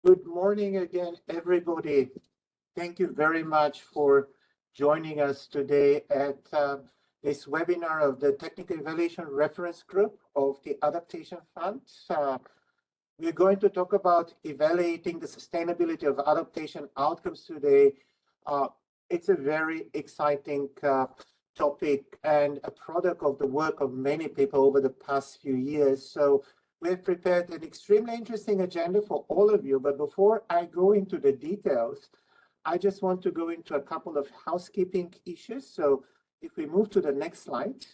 Good morning again, everybody. Thank you very much for joining us today at this webinar of the Technical Evaluation Reference Group of the Adaptation Fund. We're going to talk about evaluating the sustainability of adaptation outcomes today. It's a very exciting topic and a product of the work of many people over the past few years. So we've prepared an extremely interesting agenda for all of you. But before I go into the details, I just want to go into a couple of housekeeping issues. So if we move to the next slide.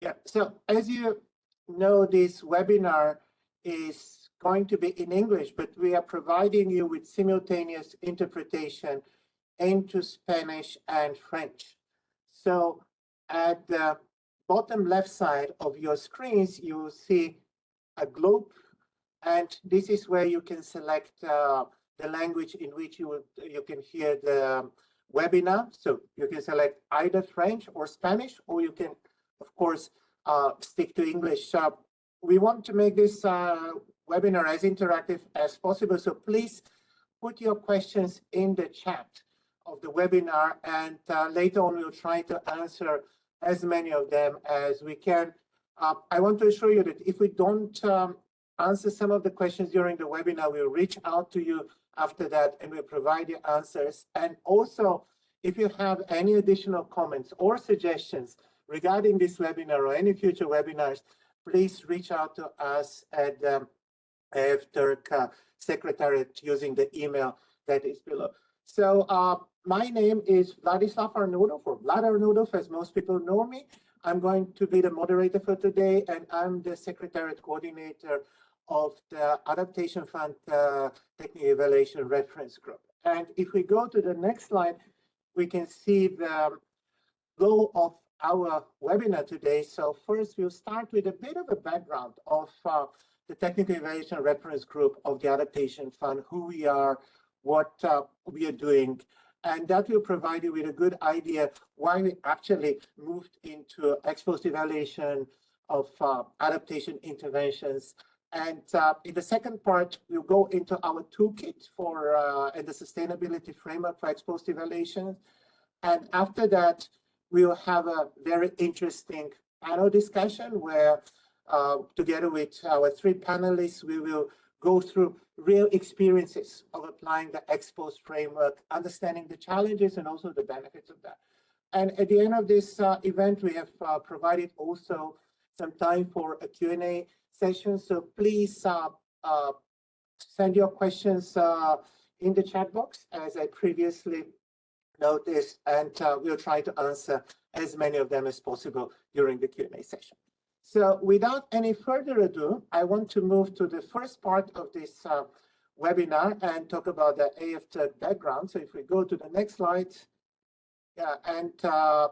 Yeah, so as you know, this webinar is going to be in English, but we are providing you with simultaneous interpretation into Spanish and French. So at the bottom left side of your screens, you will see a globe, and this is where you can select the language in which you can hear the webinar. So you can select either French or Spanish, or you can, of course, stick to English. We want to make this webinar as interactive as possible, so please put your questions in the chat of the webinar, and later on we'll try to answer as many of them as we can. I want to assure you that if we don't answer some of the questions during the webinar, we'll reach out to you after that and we'll provide you answers. And also, if you have any additional comments or suggestions regarding this webinar or any future webinars, please reach out to us at the AF-TERG Secretariat using the email that is below. So my name is Vladislav Arnaudov, or Vlad Arnaudov, as most people know me. I'm going to be the moderator for today, and I'm the Secretariat Coordinator of the Adaptation Fund Technical Evaluation Reference Group. And if we go to the next slide, we can see the goal of our webinar today. So first, we'll start with a bit of a background of the Technical Evaluation Reference Group of the Adaptation Fund, who we are, what we are doing, and that will provide you with a good idea why we actually moved into ex post evaluation of adaptation interventions. And in the second part, we'll go into our toolkit for and the sustainability framework for ex post evaluation. And after that, we'll have a very interesting panel discussion where together with our three panelists, we will go through real experiences of applying the ex post framework, understanding the challenges and also the benefits of that. And at the end of this event, we have provided also some time for a Q&A session. So please send your questions in the chat box, as I previously noticed, and we'll try to answer as many of them as possible during the Q&A session. So without any further ado, I want to move to the first part of this webinar and talk about the AF-TERG background. So if we go to the next slide, yeah, and I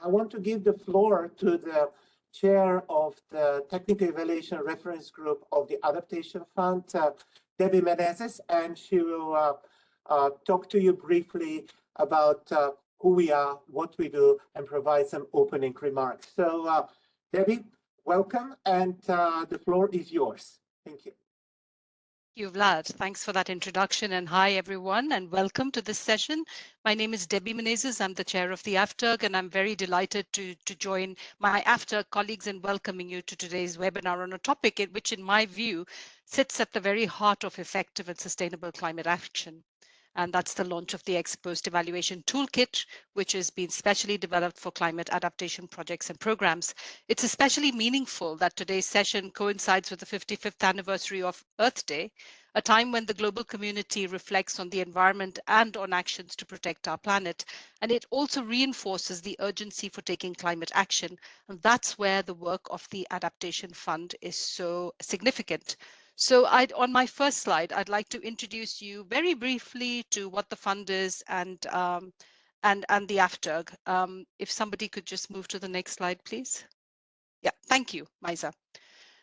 want to give the floor to the chair of the Technical Evaluation Reference Group of the Adaptation Fund, Debbie Menezes, and she will talk to you briefly about who we are, what we do, and provide some opening remarks. So Debbie, welcome, and the floor is yours. Thank you. Thank you, Vlad. Thanks for that introduction, and hi everyone, and welcome to this session. My name is Debbie Menezes. I'm the chair of the AF-TERG, and I'm very delighted to join my AF-TERG colleagues in welcoming you to today's webinar on a topic which, in my view, sits at the very heart of effective and sustainable climate action. And that's the launch of the Ex Post Evaluation Toolkit, which has been specially developed for climate adaptation projects and programs. It's especially meaningful that today's session coincides with the 55th anniversary of Earth Day, a time when the global community reflects on the environment and on actions to protect our planet. And it also reinforces the urgency for taking climate action. And that's where the work of the Adaptation Fund is so significant. So on my first slide, I'd like to introduce you very briefly to what the fund is and the AF-TERG. If somebody could just move to the next slide, please. Yeah, thank you, Maisa.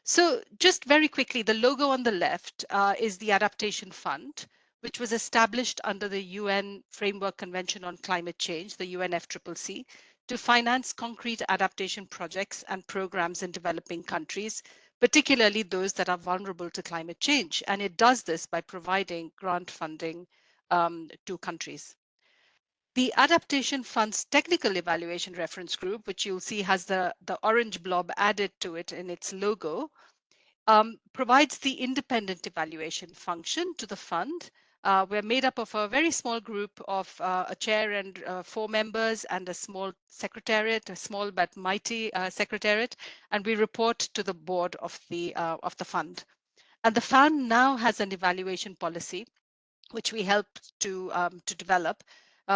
So just very quickly, the logo on the left is the Adaptation Fund, which was established under the UN Framework Convention on Climate Change, the UNFCCC, to finance concrete adaptation projects and programs in developing countries, particularly those that are vulnerable to climate change. And it does this by providing grant funding to countries. The Adaptation Fund's Technical Evaluation Reference Group, which you'll see has the orange blob added to it in its logo, provides the independent evaluation function to the fund. We're made up of a very small group of a chair and 4 members and a small secretariat, a small but mighty secretariat, and we report to the board of the fund. And the fund now has an evaluation policy which we helped to develop,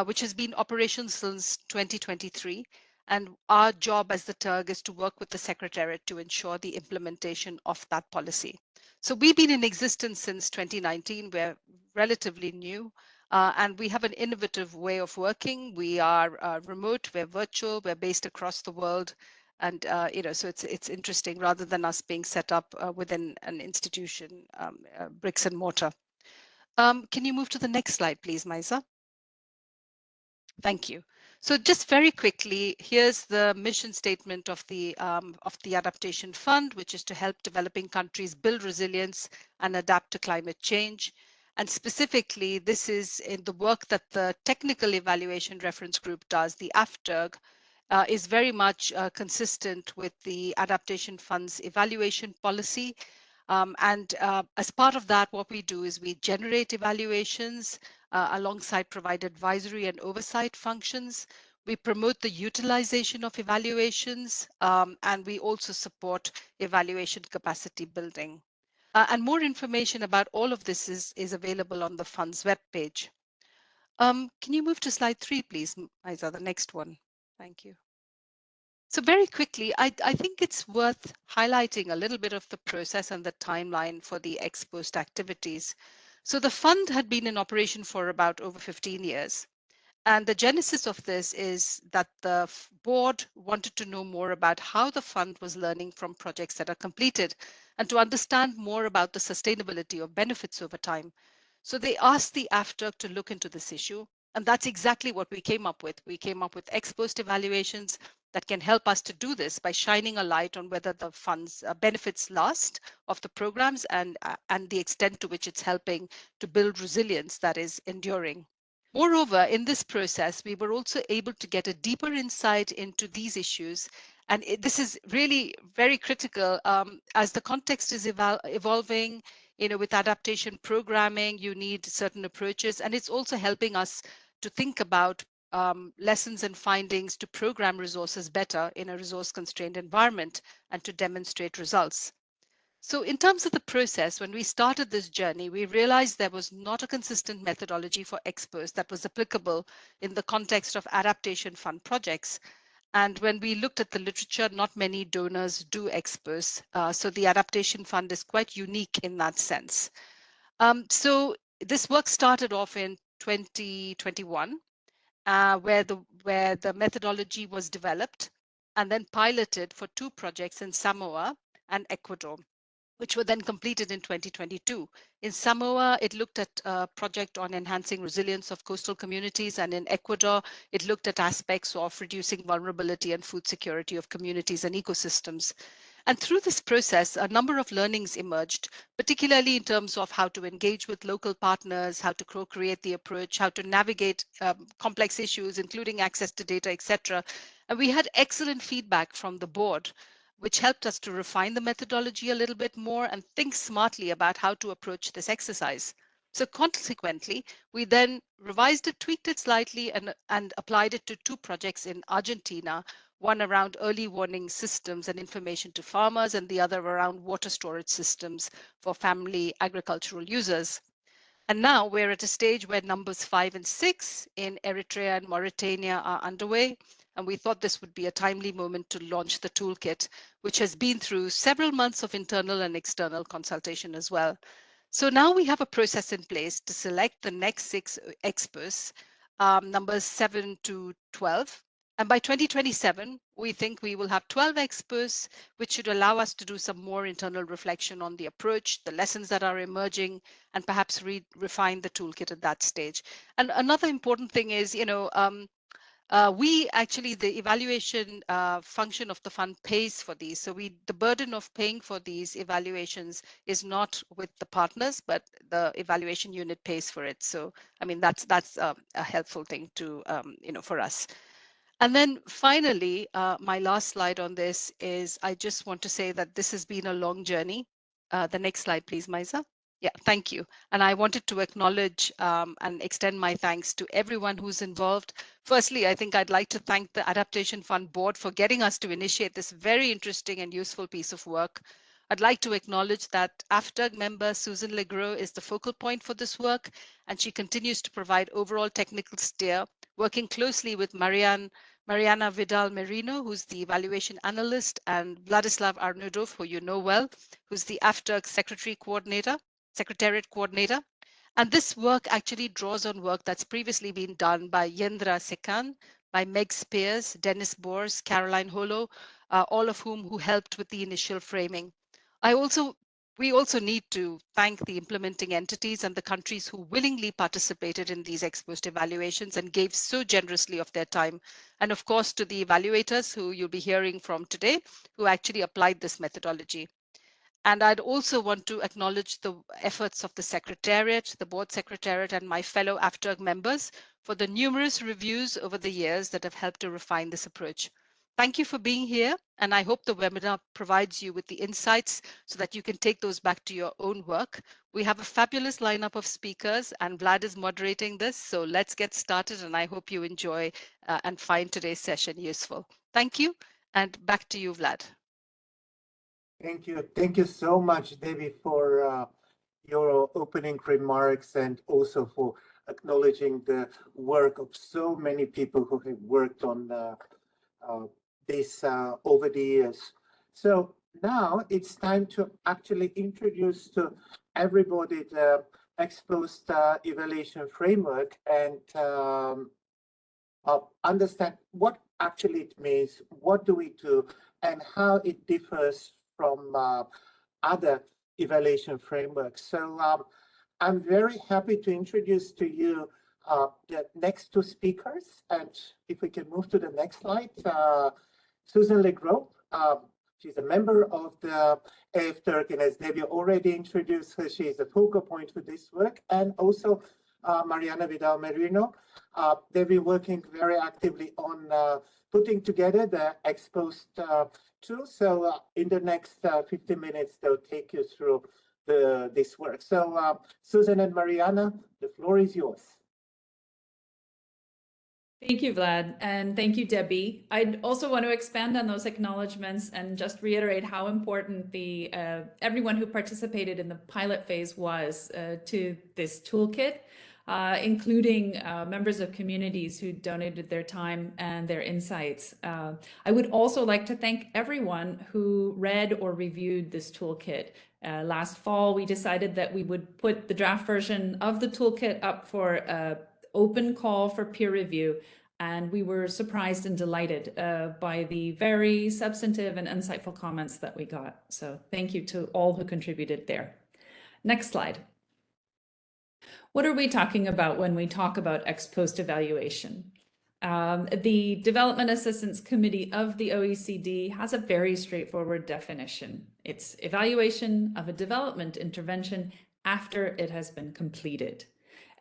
which has been operational since 2023. And our job as the TERG is to work with the Secretariat to ensure the implementation of that policy. So we've been in existence since 2019. We're relatively new, and we have an innovative way of working. We are remote, we're virtual, we're based across the world. And so it's interesting rather than us being set up within an institution, bricks and mortar. Can you move to the next slide, please, Maisa? Thank you. So just very quickly, here's the mission statement of the Adaptation Fund, which is to help developing countries build resilience and adapt to climate change. And specifically, this is in the work that the Technical Evaluation Reference Group does, the AF-TERG, is very much consistent with the Adaptation Fund's evaluation policy. As part of that, what we do is we generate evaluations alongside provide advisory and oversight functions. We promote the utilization of evaluations, and we also support evaluation capacity building. And more information about all of this is available on the fund's webpage. Can you move to slide 3, please, Maisa, the next one? Thank you. So very quickly, I think it's worth highlighting a little bit of the process and the timeline for the ex post activities. So the fund had been in operation for about over 15 years. And the genesis of this is that the board wanted to know more about how the fund was learning from projects that are completed and to understand more about the sustainability of benefits over time. So they asked the AF-TERG to look into this issue. And that's exactly what we came up with. We came up with ex post evaluations that can help us to do this by shining a light on whether the fund's benefits last of the programs and the extent to which it's helping to build resilience that is enduring. Moreover, in this process, we were also able to get a deeper insight into these issues. And this is really very critical as the context is evolving. With adaptation programming, you need certain approaches, and it's also helping us to think about lessons and findings to program resources better in a resource-constrained environment and to demonstrate results. So in terms of the process, when we started this journey, we realized there was not a consistent methodology for ex post that was applicable in the context of adaptation fund projects. And when we looked at the literature, not many donors do ex post. So the adaptation fund is quite unique in that sense. So this work started off in 2021, where the methodology was developed and then piloted for 2 projects in Samoa and Ecuador, which were then completed in 2022. In Samoa, it looked at a project on enhancing resilience of coastal communities, and in Ecuador, it looked at aspects of reducing vulnerability and food security of communities and ecosystems. And through this process, a number of learnings emerged, particularly in terms of how to engage with local partners, how to co-create the approach, how to navigate complex issues, including access to data, etc. And we had excellent feedback from the board, which helped us to refine the methodology a little bit more and think smartly about how to approach this exercise. So consequently, we then revised it, tweaked it slightly, and applied it to 2 projects in Argentina, one around early warning systems and information to farmers, and the other around water storage systems for family agricultural users. And now we're at a stage where numbers 5 and 6 in Eritrea and Mauritania are underway. And we thought this would be a timely moment to launch the toolkit, which has been through several months of internal and external consultation as well. So now we have a process in place to select the next 6 experts, numbers 7 to 12. And by 2027, we think we will have 12 experts, which should allow us to do some more internal reflection on the approach, the lessons that are emerging, and perhaps refine the toolkit at that stage. And another important thing is, We actually, the evaluation function of the fund pays for these. So the burden of paying for these evaluations is not with the partners, but the evaluation unit pays for it. So, I mean, that's a helpful thing to, for us. And then finally, my last slide on this is I just want to say that this has been a long journey. The next slide, please, Maisa. Yeah, thank you. And I wanted to acknowledge and extend my thanks to everyone who's involved. Firstly, I think I'd like to thank the Adaptation Fund Board for getting us to initiate this very interesting and useful piece of work. I'd like to acknowledge that AF-TERG member Susan Legros is the focal point for this work, and she continues to provide overall technical steer, working closely with Mariana Vidal Merino, who's the evaluation analyst, and Vladislav Arnudov, who you know well, who's the AF-TERG Secretariat Coordinator. And this work actually draws on work that's previously been done by Yendra Sekan, by Meg Spears, Dennis Bors, Caroline Holo, all of who helped with the initial framing. We also need to thank the implementing entities and the countries who willingly participated in these ex post evaluations and gave so generously of their time. And of course, to the evaluators who you'll be hearing from today, who actually applied this methodology. And I'd also want to acknowledge the efforts of the Secretariat, the Board Secretariat, and my fellow AF-TERG members for the numerous reviews over the years that have helped to refine this approach. Thank you for being here, and I hope the webinar provides you with the insights so that you can take those back to your own work. We have a fabulous lineup of speakers, and Vlad is moderating this, so let's get started, and I hope you enjoy and find today's session useful. Thank you, and back to you, Vlad. Thank you. Thank you so much, Debbie, for your opening remarks and also for acknowledging the work of so many people who have worked on this over the years. So now it's time to actually introduce to everybody the ex post evaluation framework and understand what actually it means, what do we do, and how it differs from other evaluation frameworks. So I'm very happy to introduce to you the next two speakers. And if we can move to the next slide, Susan Legros. She's a member of the AF-TERG, and as Debbie already introduced her, she is a focal point for this work, and also Mariana Vidal Merino. They've been working very actively on putting together the ex post tool. So in the next 15 minutes, they'll take you through this work. So Susan and Mariana, the floor is yours. Thank you, Vlad, and thank you, Debbie. I'd also want to expand on those acknowledgements and just reiterate how important the everyone who participated in the pilot phase was to this toolkit, including members of communities who donated their time and their insights. I would also like to thank everyone who read or reviewed this toolkit. Last fall, we decided that we would put the draft version of the toolkit up for open call for peer review, and we were surprised and delighted by the very substantive and insightful comments that we got. So thank you to all who contributed there. Next slide. What are we talking about when we talk about ex post evaluation? The Development Assistance Committee of the OECD has a very straightforward definition. It's evaluation of a development intervention after it has been completed.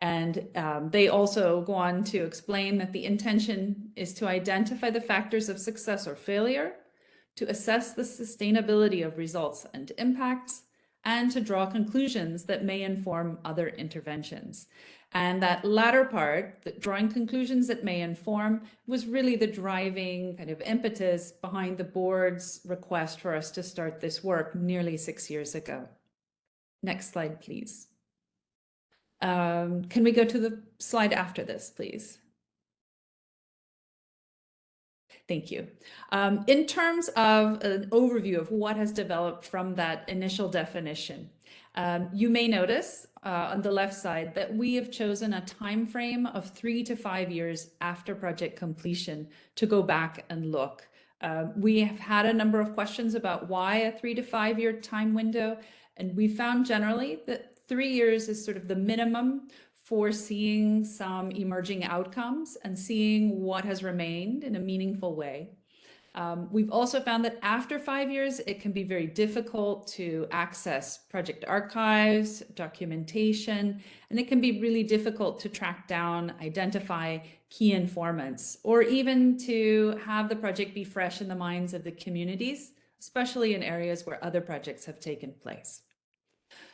And they also go on to explain that the intention is to identify the factors of success or failure, to assess the sustainability of results and impacts, and to draw conclusions that may inform other interventions. And that latter part, the drawing conclusions that may inform, was really the driving kind of impetus behind the board's request for us to start this work nearly 6 years ago. Next slide, please. Can we go to the slide after this, please? Thank you. In terms of an overview of what has developed from that initial definition, you may notice on the left side that we have chosen a time frame of 3 to 5 years after project completion to go back and look. We have had a number of questions about why a 3 to 5 year time window, and we found generally that 3 years is sort of the minimum for seeing some emerging outcomes and seeing what has remained in a meaningful way. We've also found that after 5 years, it can be very difficult to access project archives, documentation, and it can be really difficult to track down, identify key informants, or even to have the project be fresh in the minds of the communities, especially in areas where other projects have taken place.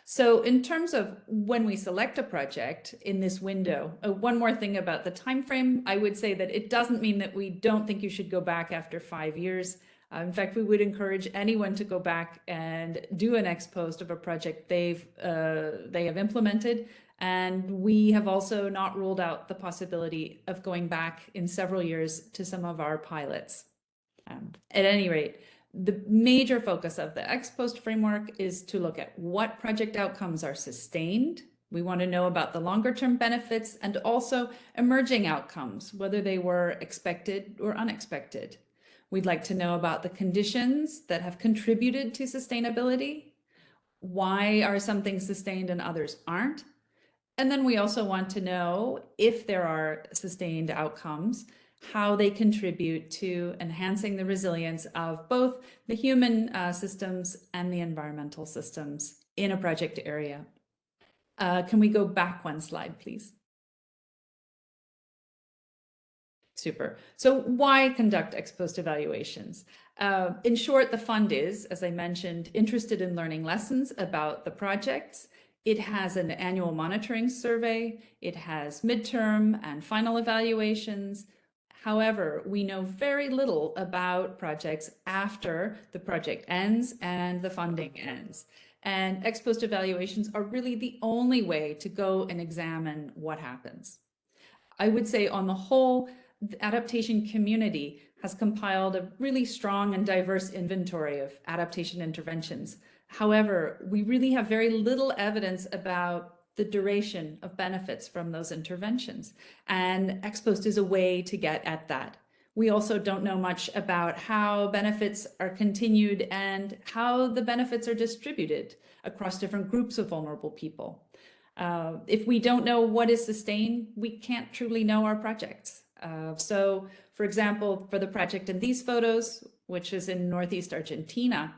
So in terms of when we select a project in this window, one more thing about the time frame, I would say that it doesn't mean that we don't think you should go back after 5 years. In fact, we would encourage anyone to go back and do an ex post of a project they have implemented. And we have also not ruled out the possibility of going back in several years to some of our pilots. At any rate, the major focus of the ex post framework is to look at what project outcomes are sustained. We want to know about the longer term benefits and also emerging outcomes, whether they were expected or unexpected. We'd like to know about the conditions that have contributed to sustainability. Why are some things sustained and others aren't? And then we also want to know if there are sustained outcomes, how they contribute to enhancing the resilience of both the human systems and the environmental systems in a project area. Can we go back one slide, please? Super. So why conduct ex post evaluations? In short, the fund is, as I mentioned, interested in learning lessons about the projects. It has an annual monitoring survey. It has midterm and final evaluations. However, we know very little about projects after the project ends and the funding ends. And ex post evaluations are really the only way to go and examine what happens. I would say on the whole, the adaptation community has compiled a really strong and diverse inventory of adaptation interventions. However, we really have very little evidence about the duration of benefits from those interventions. And ex post is a way to get at that. We also don't know much about how benefits are continued and how the benefits are distributed across different groups of vulnerable people. If we don't know what is sustained, we can't truly know our projects. So, for example, for the project in these photos, which is in Northeast Argentina,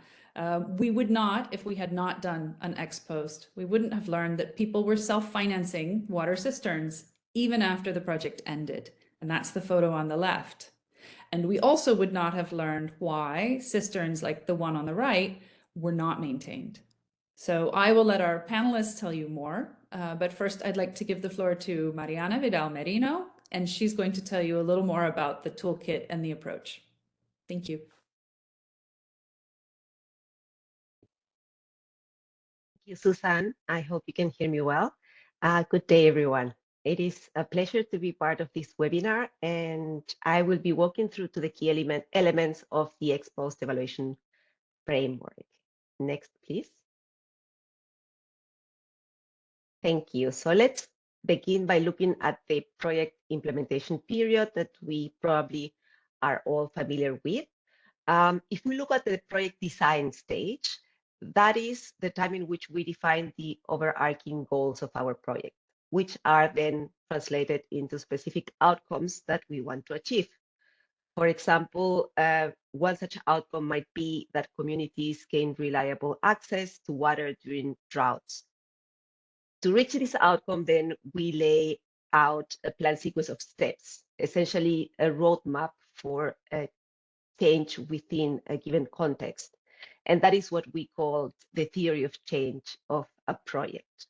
we would not, if we had not done an ex post, we wouldn't have learned that people were self-financing water cisterns even after the project ended. And that's the photo on the left. And we also would not have learned why cisterns like the one on the right were not maintained. So I will let our panelists tell you more, but first I'd like to give the floor to Mariana Vidal Merino, and she's going to tell you a little more about the toolkit and the approach. Thank you. Thank you, Susan. I hope you can hear me well. Good day, everyone. It is a pleasure to be part of this webinar, and I will be walking through to the key elements of the ex post evaluation framework. Next, please. Thank you. So let's begin by looking at the project implementation period that we probably are all familiar with. If we look at the project design stage, that is the time in which we define the overarching goals of our project, which are then translated into specific outcomes that we want to achieve. For example, one such outcome might be that communities gain reliable access to water during droughts. To reach this outcome, then we lay out a planned sequence of steps, essentially a roadmap for a change within a given context. And that is what we call the theory of change of a project.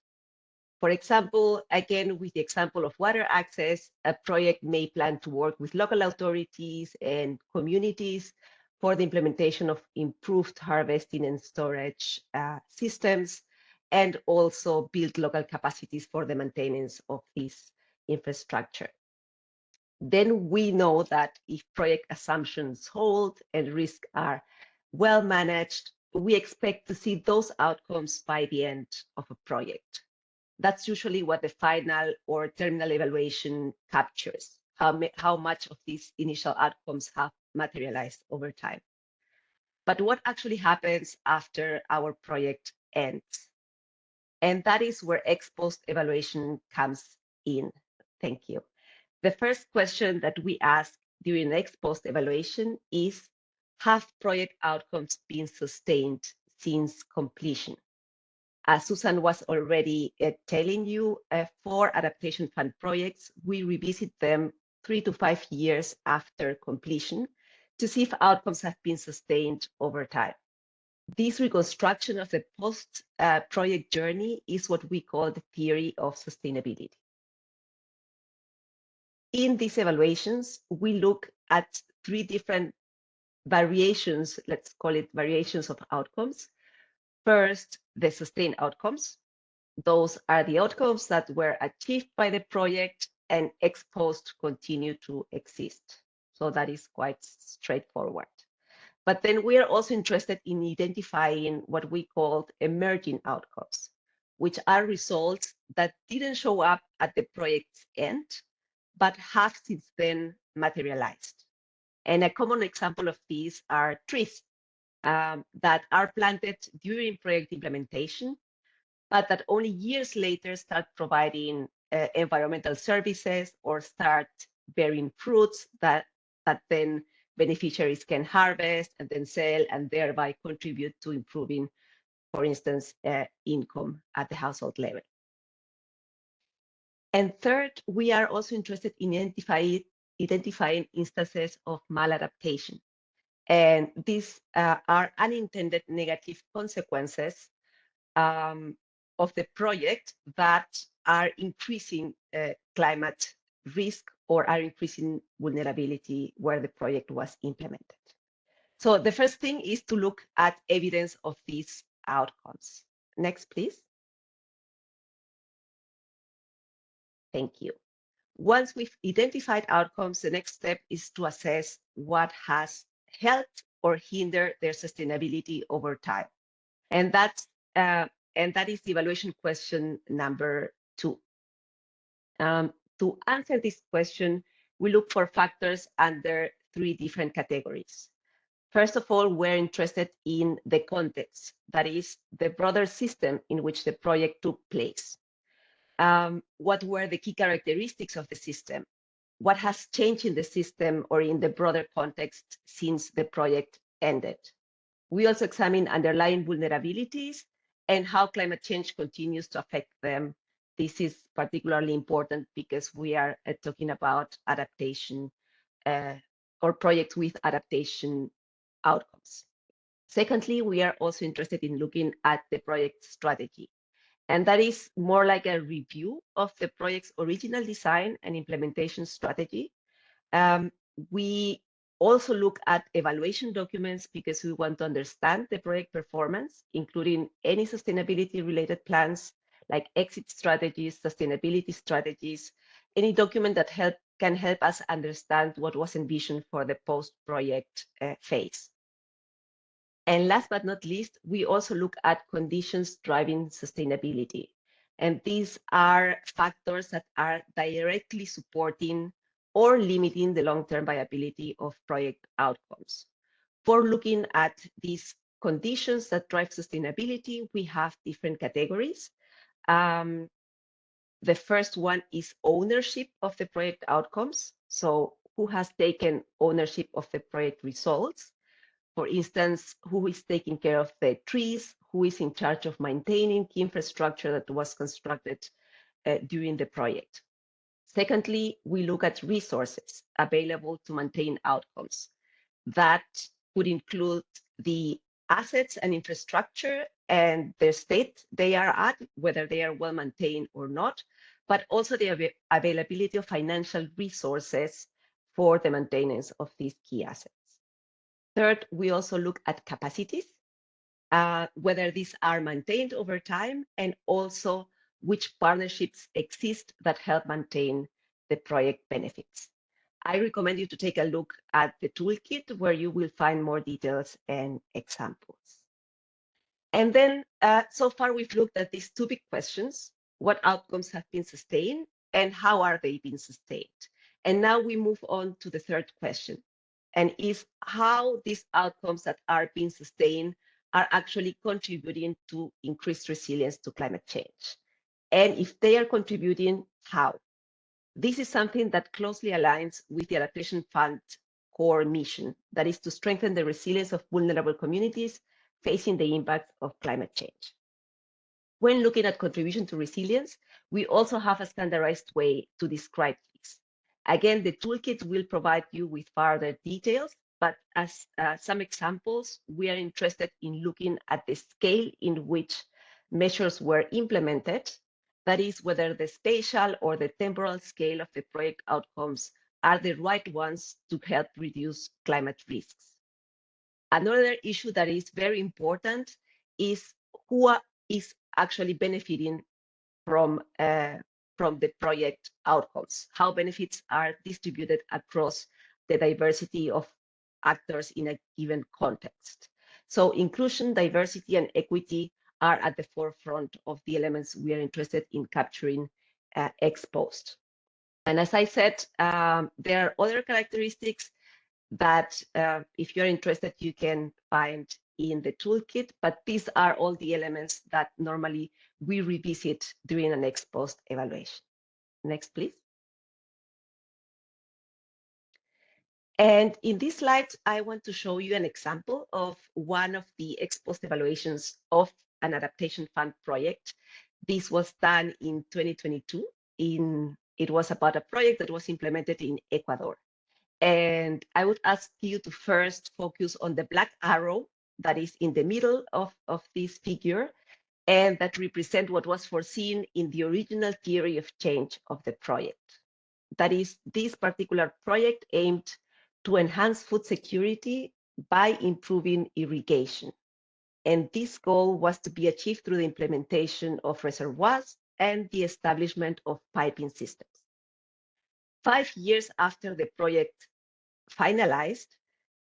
For example, again, with the example of water access, a project may plan to work with local authorities and communities for the implementation of improved harvesting and storage systems, and also build local capacities for the maintenance of this infrastructure. Then we know that if project assumptions hold and risks are well managed, we expect to see those outcomes by the end of a project. That's usually what the final or terminal evaluation captures, how much of these initial outcomes have materialized over time. But what actually happens after our project ends? And that is where ex post evaluation comes in. Thank you. The first question that we ask during ex post evaluation is, have project outcomes been sustained since completion? As Susan was already telling you, for adaptation fund projects, we revisit them 3 to 5 years after completion to see if outcomes have been sustained over time. This reconstruction of the post-project journey is what we call the theory of sustainability. In these evaluations, we look at 3 different variations, let's call it variations of outcomes. First, the sustained outcomes. Those are the outcomes that were achieved by the project and ex post continue to exist. So that is quite straightforward. But then we are also interested in identifying what we call emerging outcomes, which are results that didn't show up at the project's end, but have since then materialized. And a common example of these are trees that are planted during project implementation, but that only years later start providing environmental services or start bearing fruits that then beneficiaries can harvest and then sell and thereby contribute to improving, for instance, income at the household level. And third, we are also interested in identifying instances of maladaptation. And these are unintended negative consequences of the project that are increasing climate risk or are increasing vulnerability where the project was implemented. So the first thing is to look at evidence of these outcomes. Next, please. Thank you. Once we've identified outcomes, the next step is to assess what has helped or hindered their sustainability over time. And that is the evaluation question number 2. To answer this question, we look for factors under 3 different categories. First of all, we're interested in the context, that is, the broader system in which the project took place. What were the key characteristics of the system? What has changed in the system or in the broader context since the project ended? We also examine underlying vulnerabilities and how climate change continues to affect them. This is particularly important because we are talking about adaptation or projects with adaptation outcomes. Secondly, we are also interested in looking at the project strategy. And that is more like a review of the project's original design and implementation strategy. We also look at evaluation documents because we want to understand the project performance, including any sustainability-related plans like exit strategies, sustainability strategies, any document that can help us understand what was envisioned for the post-project phase. And last but not least, we also look at conditions driving sustainability. And these are factors that are directly supporting or limiting the long-term viability of project outcomes. For looking at these conditions that drive sustainability, we have different categories. The first one is ownership of the project outcomes. So who has taken ownership of the project results? For instance, who is taking care of the trees? Who is in charge of maintaining key infrastructure that was constructed during the project? Secondly, we look at resources available to maintain outcomes. That would include the assets and infrastructure and the state they are at, whether they are well maintained or not, but also the availability of financial resources for the maintenance of these key assets. Third, we also look at capacities, whether these are maintained over time, and also which partnerships exist that help maintain the project benefits. I recommend you to take a look at the toolkit where you will find more details and examples. And then so far we've looked at these 2 big questions: what outcomes have been sustained and how are they being sustained? And now we move on to the third question, and is how these outcomes that are being sustained are actually contributing to increased resilience to climate change. And if they are contributing, how? This is something that closely aligns with the Adaptation Fund core mission, that is to strengthen the resilience of vulnerable communities facing the impact of climate change. When looking at contribution to resilience, we also have a standardized way to describe this. Again, the toolkit will provide you with further details, but as some examples, we are interested in looking at the scale in which measures were implemented, that is, whether the spatial or the temporal scale of the project outcomes are the right ones to help reduce climate risks. Another issue that is very important is who is actually benefiting from the project outcomes, how benefits are distributed across the diversity of actors in a given context. So inclusion, diversity, and equity are at the forefront of the elements we are interested in capturing ex post. And as I said, there are other characteristics that if you're interested, you can find in the toolkit, but these are all the elements that normally we revisit during an ex post evaluation. Next, please. And in this slide, I want to show you an example of one of the ex post evaluations of an adaptation fund project. This was done in 2022. It was about a project that was implemented in Ecuador. And I would ask you to first focus on the black arrow that is in the middle of this figure, and that represent what was foreseen in the original theory of change of the project. That is, this particular project aimed to enhance food security by improving irrigation. And this goal was to be achieved through the implementation of reservoirs and the establishment of piping systems. 5 years after the project finalized,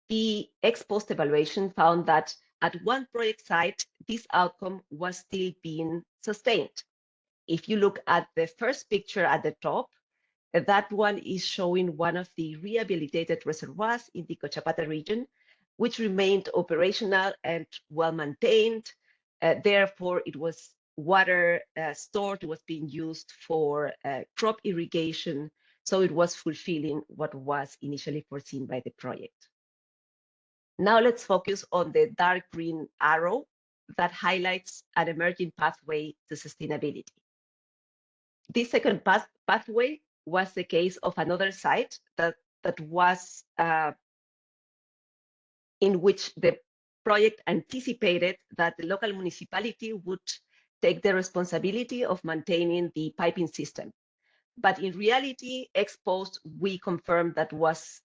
the ex post evaluation found that at one project site, this outcome was still being sustained. If you look at the first picture at the top, that one is showing one of the rehabilitated reservoirs in the Cochapata region, which remained operational and well maintained. Therefore, it was water stored, it was being used for crop irrigation, so it was fulfilling what was initially foreseen by the project. Now let's focus on the dark green arrow that highlights an emerging pathway to sustainability. This second pathway was the case of another site that was in which the project anticipated that the local municipality would take the responsibility of maintaining the piping system. But in reality, ex post, we confirmed that was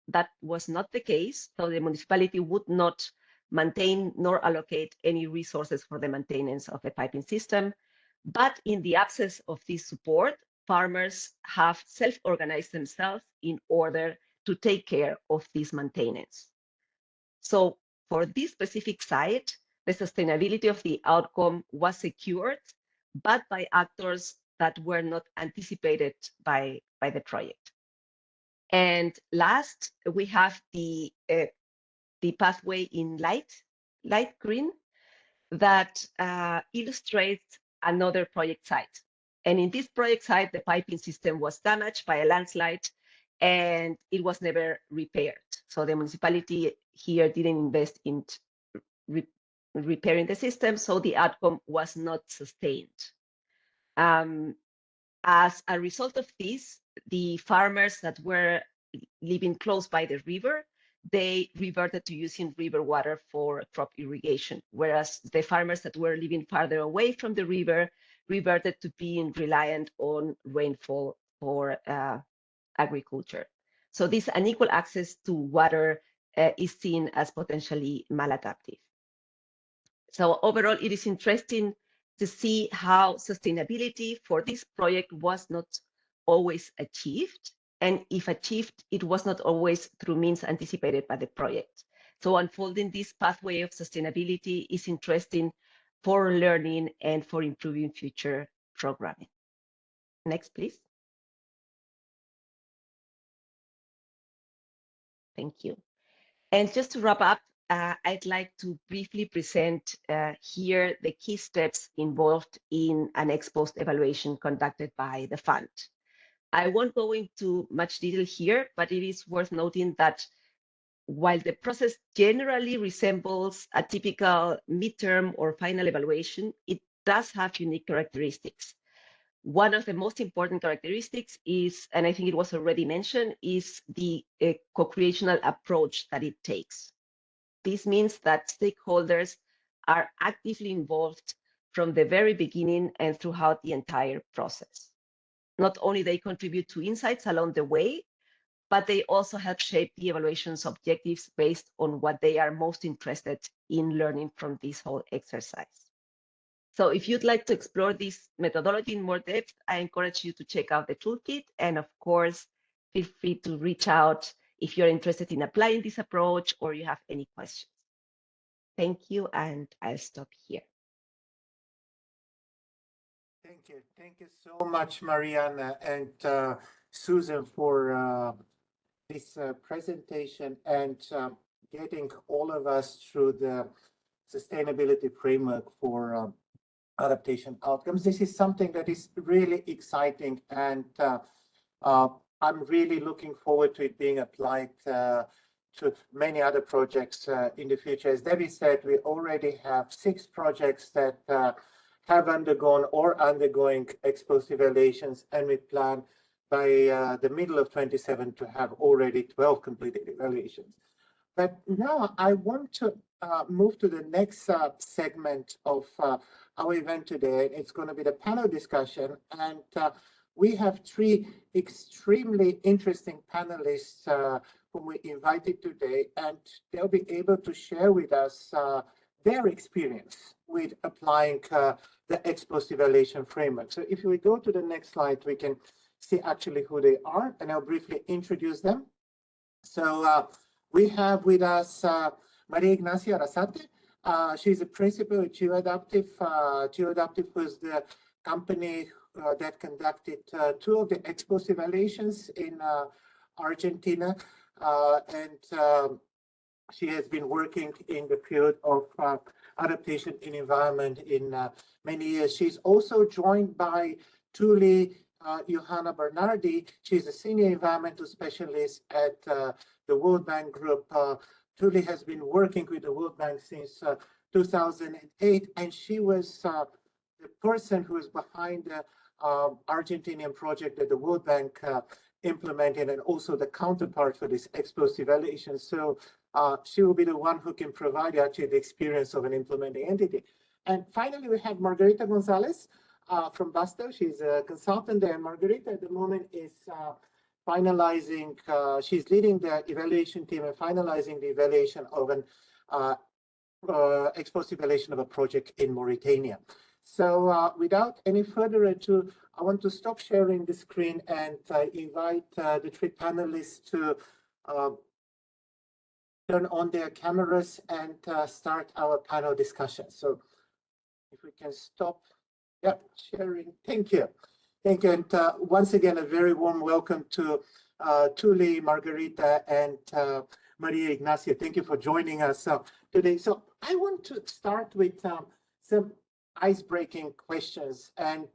not the case. So the municipality would not maintain nor allocate any resources for the maintenance of the piping system. But in the absence of this support, farmers have self-organized themselves in order to take care of this maintenance. So for this specific site, the sustainability of the outcome was secured, but by actors that were not anticipated by the project. And last, we have the pathway in light green that illustrates another project site. And in this project site, the piping system was damaged by a landslide and it was never repaired. So the municipality here didn't invest in repairing the system, so the outcome was not sustained. As a result of this, the farmers that were living close by the river, they reverted to using river water for crop irrigation, whereas the farmers that were living farther away from the river reverted to being reliant on rainfall for agriculture. So this unequal access to water is seen as potentially maladaptive. So overall, it is interesting to see how sustainability for this project was not always achieved. And if achieved, it was not always through means anticipated by the project. So unfolding this pathway of sustainability is interesting for learning and for improving future programming. Next, please. Thank you. And just to wrap up, I'd like to briefly present here the key steps involved in an ex post evaluation conducted by the fund. I won't go into much detail here, but it is worth noting that while the process generally resembles a typical midterm or final evaluation, it does have unique characteristics. One of the most important characteristics is, and I think it was already mentioned, is the co-creational approach that it takes. This means that stakeholders are actively involved from the very beginning and throughout the entire process. Not only they contribute to insights along the way, but they also help shape the evaluation's objectives based on what they are most interested in learning from this whole exercise. So if you'd like to explore this methodology in more depth, I encourage you to check out the toolkit. And of course, feel free to reach out if you're interested in applying this approach or you have any questions. Thank you, and I'll stop here. Thank you. Thank you so much, Mariana and Susan, for this presentation and getting all of us through the sustainability framework for adaptation outcomes. This is something that is really exciting, and I'm really looking forward to it being applied to many other projects in the future. As Debbie said, we already have 6 projects that have undergone or undergoing ex post evaluations, and we plan by the middle of 27 to have already 12 completed evaluations. But now I want to move to the next segment of our event today. It's going to be the panel discussion, and we have 3 extremely interesting panelists whom we invited today, and they'll be able to share with us their experience with applying the ex post evaluation framework. So if we go to the next slide, we can see actually who they are, and I'll briefly introduce them. So we have with us Maria Ignacia Arrasate. She's a principal at GeoAdaptive. GeoAdaptive was the company that conducted 2 of the ex post evaluations in Argentina, and she has been working in the field of adaptation in environment in many years. She's also joined by Tuli Johanna Bernardi. She's a senior environmental specialist at the World Bank Group. Tuli has been working with the World Bank since 2008, and she was the person who is behind the Argentinian project that the World Bank implemented, and also the counterpart for this ex post evaluation. So she will be the one who can provide actually the experience of an implementing entity. And finally, we have Margarita Gonzalez from Basto. She's a consultant there, and Margarita at the moment is finalizing, she's leading the evaluation team and finalizing the evaluation of an ex post evaluation of a project in Mauritania. So without any further ado, I want to stop sharing the screen and invite the 3 panelists to turn on their cameras and start our panel discussion. So if we can stop, sharing. Thank you. Thank you. And once again, a very warm welcome to Tuli, Margarita, and Maria Ignacia. Thank you for joining us today. So I want to start with some ice-breaking questions and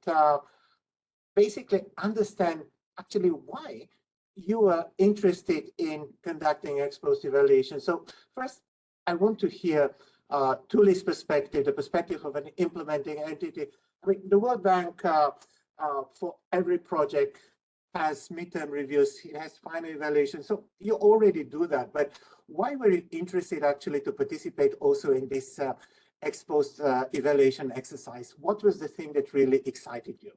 basically understand actually why you are interested in conducting ex post evaluation. So first, I want to hear Tuli's perspective, the perspective of an implementing entity. I mean, the World Bank for every project has midterm reviews, it has final evaluation. So you already do that, but why were you interested actually to participate also in this ex post evaluation exercise? What was the thing that really excited you?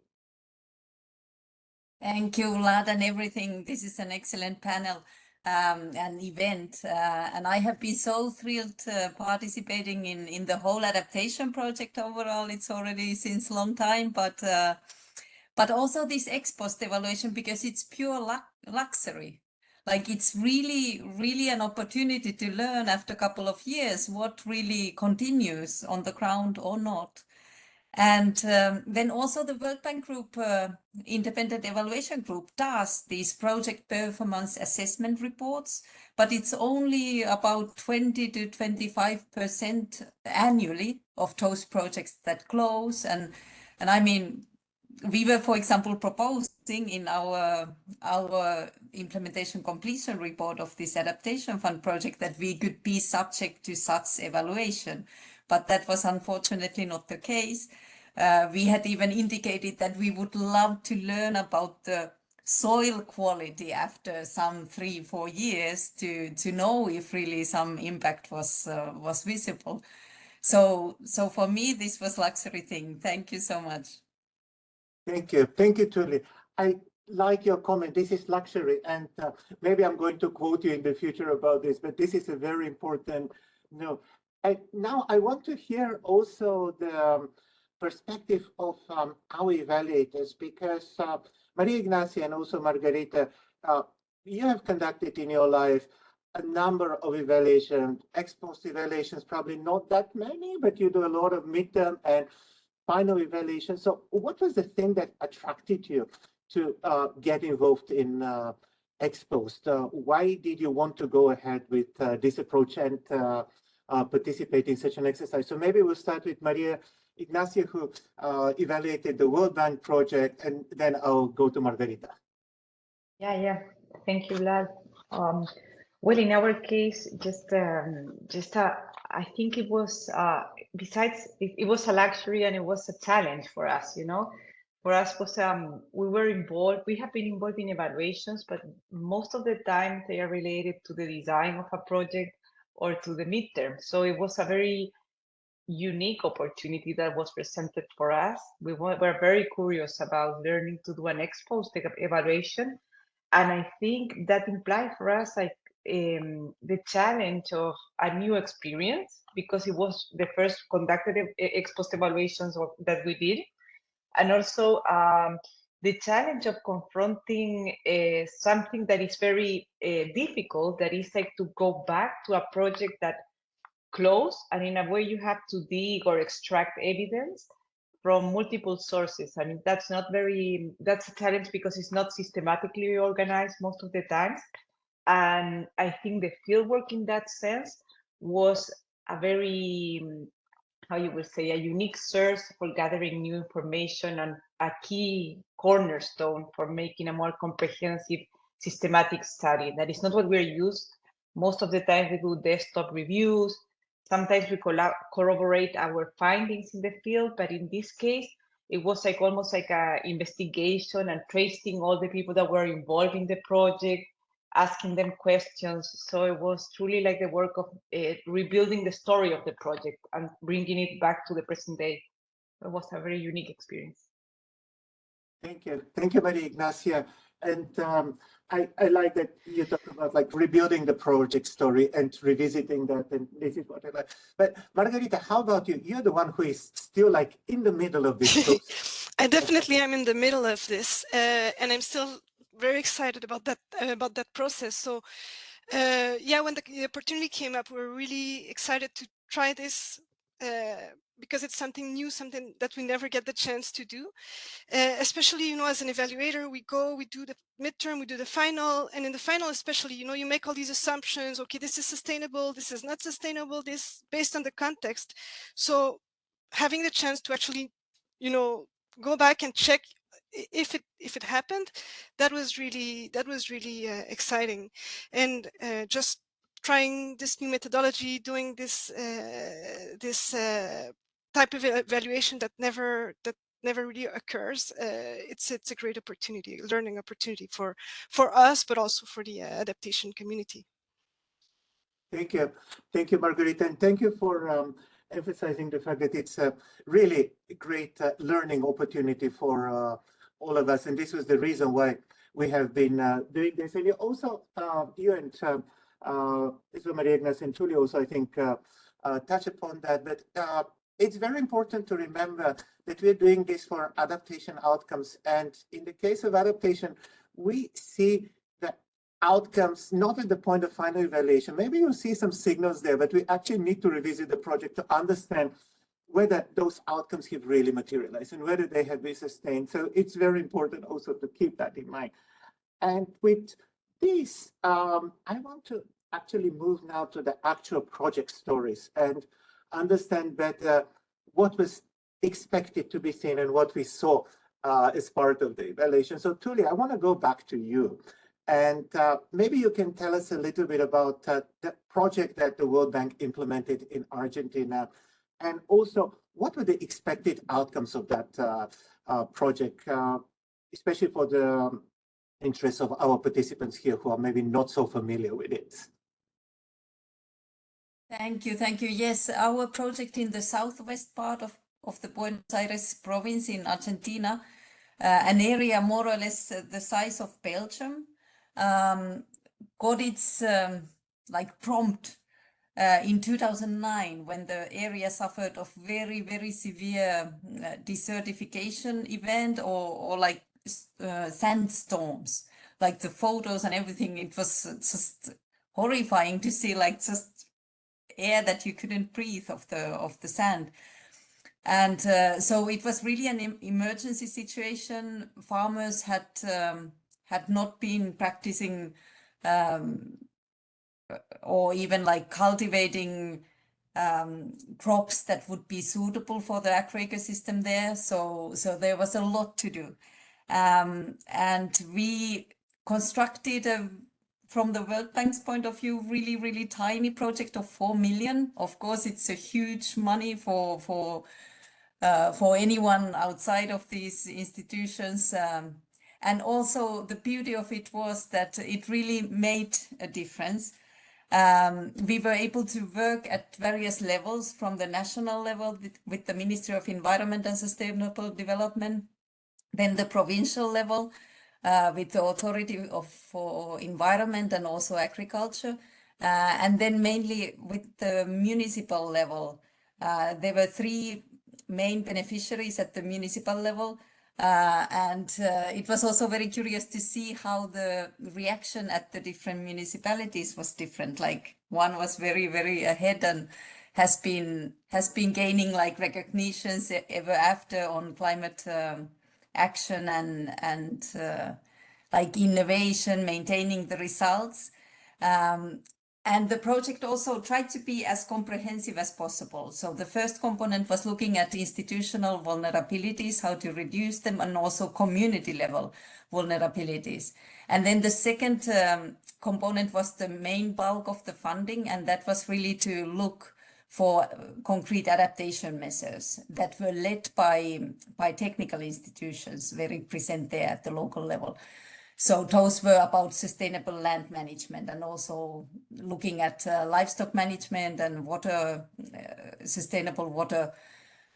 Thank you, Vlad, and everything. This is an excellent panel and event. And I have been so thrilled participating in the whole adaptation project overall. It's already since a long time, but also this ex post evaluation, because it's pure luxury. Like, it's really, really an opportunity to learn after a couple of years what really continues on the ground or not. And then also the World Bank Group, independent evaluation group, does these project performance assessment reports, but it's only about 20 to 25% annually of those projects that close. And I mean, we were, for example, proposing in our implementation completion report of this adaptation fund project that we could be subject to such evaluation, but that was unfortunately not the case. We had even indicated that we would love to learn about the soil quality after some 3-4 years to know if really some impact was visible. So for me, this was luxury thing. Thank you so much. Thank you, Tuli. I like your comment. This is luxury, and maybe I'm going to quote you in the future about this, but this is a very important note. Now I want to hear also the perspective of our evaluators, because Maria Ignacia and also Margarita, you have conducted in your life a number of evaluations, ex post evaluations, probably not that many, but you do a lot of midterm and final evaluation. So what was the thing that attracted you to get involved in Ex Post? Why did you want to go ahead with this approach and participate in such an exercise? So maybe we'll start with Maria Ignacia, who evaluated the World Bank project, and then I'll go to Margarita. Yeah. Thank you, Vlad. Well, in our case, I think it was, besides, it was a luxury and it was a challenge for us, you know. For us, was we were involved, we have been involved in evaluations, but most of the time they are related to the design of a project or to the midterm. So it was a very unique opportunity that was presented for us. We were very curious about learning to do an ex post evaluation. And I think that implied for us like the challenge of a new experience, because it was the first conducted ex post evaluations that we did. And also the challenge of confronting something that is very difficult, that is like to go back to a project that closed, and in a way you have to dig or extract evidence from multiple sources. I mean, that's a challenge because it's not systematically organized most of the times. And I think the fieldwork in that sense was a very, how you would say, a unique source for gathering new information and a key cornerstone for making a more comprehensive systematic study. That is not what we're used. Most of the time we do desktop reviews. Sometimes we corroborate our findings in the field, but in this case, it was like almost like an investigation and tracing all the people that were involved in the project, asking them questions. So it was truly like the work of rebuilding the story of the project and bringing it back to the present day. It was a very unique experience. Thank you, Maria Ignacia. And I like that you talk about like rebuilding the project story and revisiting that, and this is what I like. But Margarita, how about you? You're the one who is still like in the middle of this process. I definitely am in the middle of this, and I'm still very excited about that process. So yeah, when the opportunity came up, we were really excited to try this because it's something new, something that we never get the chance to do. Especially, you know, as an evaluator, we do the midterm, we do the final, and in the final especially, you know, you make all these assumptions. Okay, this is sustainable, this is not sustainable, this based on the context. So having the chance to actually, you know, go back and check if it happened, that was really exciting. And just trying this new methodology, doing this type of evaluation that never really occurs, it's a great opportunity, learning opportunity for us, but also for the adaptation community. Thank you, Margarita, and thank you for emphasizing the fact that it's a really great learning opportunity for all of us, and this was the reason why we have been doing this. And you also, you and Maria Ignacia and Tuli also, I think, touch upon that, but it's very important to remember that we're doing this for adaptation outcomes, and in the case of adaptation, we see the outcomes not at the point of final evaluation. Maybe you'll see some signals there, but we actually need to revisit the project to understand whether those outcomes have really materialized and whether they have been sustained. So it's very important also to keep that in mind. And with this, I want to actually move now to the actual project stories and understand better what was expected to be seen and what we saw as part of the evaluation. So Tuli, I want to go back to you. And maybe you can tell us a little bit about the project that the World Bank implemented in Argentina. And also, what were the expected outcomes of that project, especially for the interests of our participants here who are maybe not so familiar with it? Thank you, thank you. Yes, our project in the southwest part of the Buenos Aires province in Argentina, an area more or less the size of Belgium, got its like prompt in 2009 when the area suffered of very, very severe desertification event or like sandstorms, like the photos and everything. It was just horrifying to see, like just air that you couldn't breathe of the sand. And so it was really an emergency situation. Farmers had not been practicing or even like cultivating crops that would be suitable for the agro-ecosystem there. So there was a lot to do. And we constructed from the World Bank's point of view, really, really tiny project of 4 million. Of course, it's a huge money for anyone outside of these institutions. And also the beauty of it was that it really made a difference. We were able to work at various levels, from the national level with the Ministry of Environment and Sustainable Development, then the provincial level with the Authority for Environment and also Agriculture, and then mainly with the municipal level. There were 3 main beneficiaries at the municipal level. And it was also very curious to see how the reaction at the different municipalities was different. Like one was very, very ahead and has been gaining like recognitions ever after on climate action and like innovation, maintaining the results. And the project also tried to be as comprehensive as possible. So the first component was looking at institutional vulnerabilities, how to reduce them, and also community level vulnerabilities. And then the second component was the main bulk of the funding, and that was really to look for concrete adaptation measures that were led by technical institutions, very present there at the local level. So those were about sustainable land management and also looking at livestock management and water, sustainable water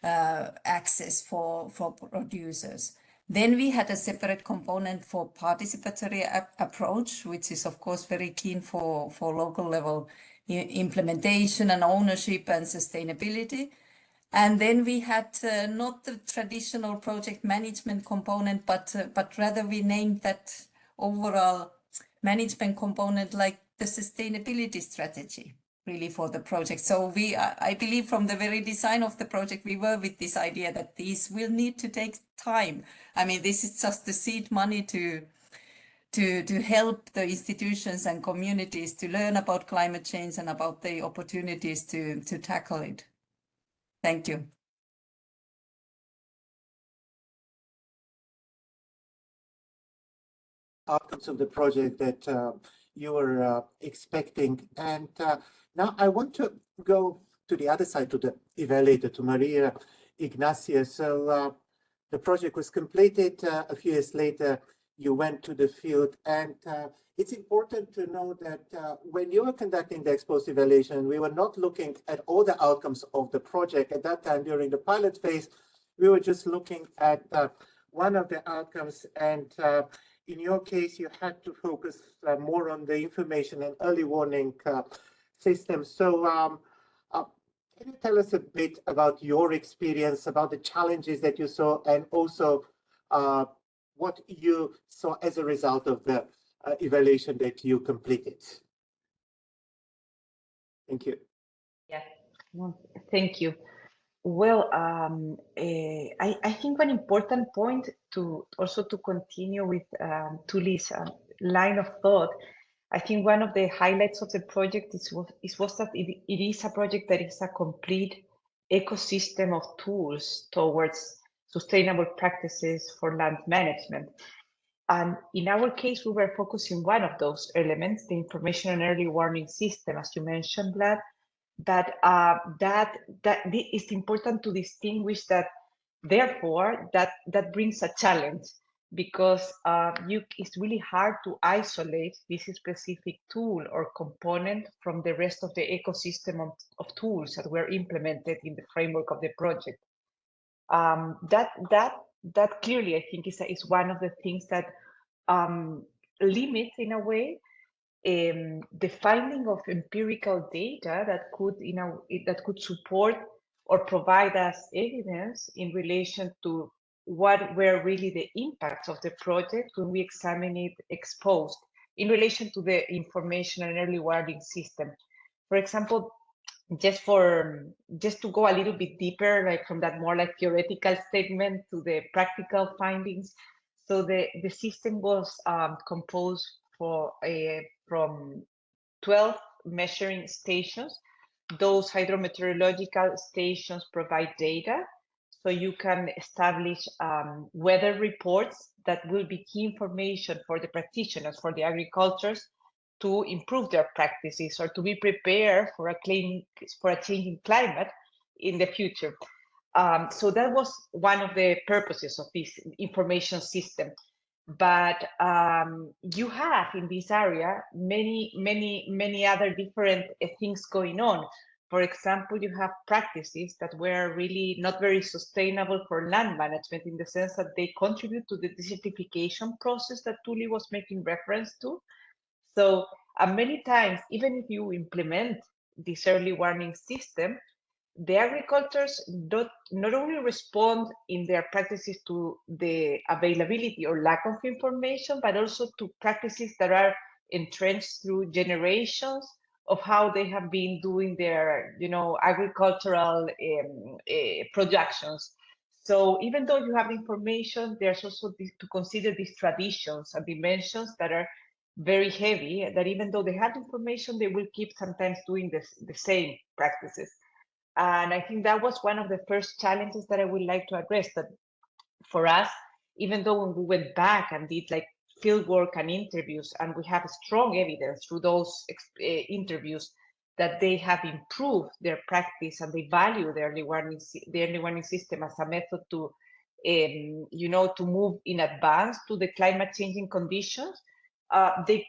access for producers. Then we had a separate component for participatory approach, which is of course very keen for local level implementation and ownership and sustainability. And then we had not the traditional project management component, but rather we named that overall management component like the sustainability strategy, really, for the project. So I believe from the very design of the project, we were with this idea that these will need to take time. I mean, this is just the seed money to help the institutions and communities to learn about climate change and about the opportunities to tackle it. Thank you. Outcomes of the project that you were expecting. And now I want to go to the other side, to the evaluator, to Maria Ignacia. So the project was completed. A few years later, you went to the field. And it's important to know that when you were conducting the ex post evaluation, we were not looking at all the outcomes of the project. At that time, during the pilot phase, we were just looking at one of the outcomes. And in your case, you had to focus more on the information and early warning system. So can you tell us a bit about your experience, about the challenges that you saw, and also what you saw as a result of the evaluation that you completed? Thank you. Yeah, well, thank you. Well, I think one important point to also to continue with Tuli's line of thought, I think one of the highlights of the project was that it is a project that is a complete ecosystem of tools towards sustainable practices for land management. And in our case, we were focusing one of those elements, the information and early warning system, as you mentioned, Vlad, that it's important to distinguish that, therefore, that brings a challenge, because it's really hard to isolate this specific tool or component from the rest of the ecosystem of tools that were implemented in the framework of the project. That clearly, I think, is one of the things that limits, in a way, the finding of empirical data that could support or provide us evidence in relation to what were really the impacts of the project when we examine it ex post in relation to the information and early warning system. For example, just to go a little bit deeper, like from that more like theoretical statement to the practical findings. So the system was composed from 12 measuring stations. Those hydrometeorological stations provide data, so you can establish weather reports that will be key information for the practitioners, for the agricultures, to improve their practices or to be prepared for a changing climate in the future. So that was one of the purposes of this information system. But you have in this area many other different things going on. For example, you have practices that were really not very sustainable for land management, in the sense that they contribute to the desertification process that Tuli was making reference to. So many times, even if you implement this early warning system, the agricultors not only respond in their practices to the availability or lack of information, but also to practices that are entrenched through generations of how they have been doing their, agricultural productions. So even though you have information, there's also to consider these traditions and dimensions that are very heavy, that even though they have information, they will keep sometimes doing the same practices. And I think that was one of the first challenges that I would like to address, that for us, even though when we went back and did like field work and interviews, and we have strong evidence through those interviews that they have improved their practice and they value the early warning system as a method to, to move in advance to the climate changing conditions,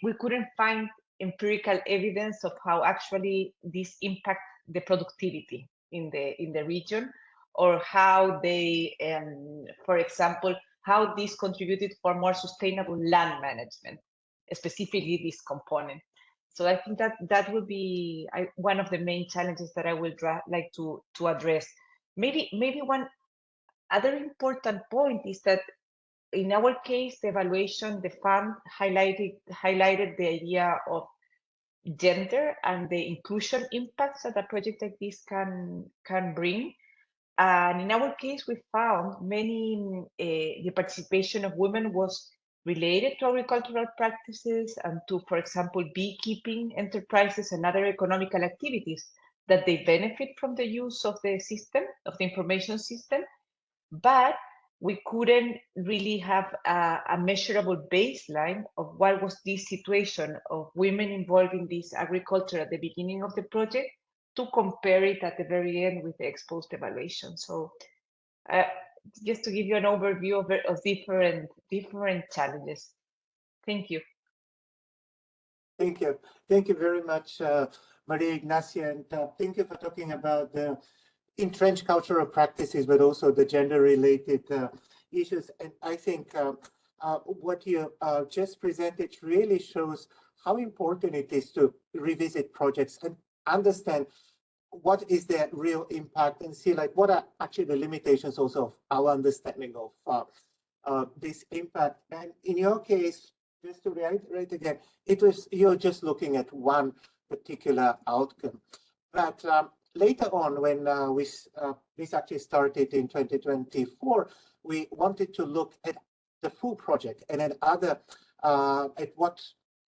we couldn't find empirical evidence of how actually this impact the productivity in the region, or how they, for example, how this contributed for more sustainable land management, specifically this component. So I think that would be one of the main challenges that I would like to address. Maybe one other important point is that in our case, the evaluation, the fund highlighted the idea of gender and the inclusion impacts that a project like this can bring. And in our case, we found the participation of women was related to agricultural practices and to, for example, beekeeping enterprises and other economical activities that they benefit from the use of the system, of the information system. But we couldn't really have a measurable baseline of what was this situation of women involved in this agriculture at the beginning of the project, to compare it at the very end with the ex post evaluation. So just to give you an overview of different challenges. Thank you. Thank you. Thank you very much, Maria Ignacia, and thank you for talking about the entrenched cultural practices, but also the gender-related issues. And I think what you just presented really shows how important it is to revisit projects and understand what is their real impact, and see like what are actually the limitations also of our understanding of this impact. And in your case, just to reiterate again, you're just looking at one particular outcome. But later on, when this actually started in 2024, we wanted to look at the full project and at at what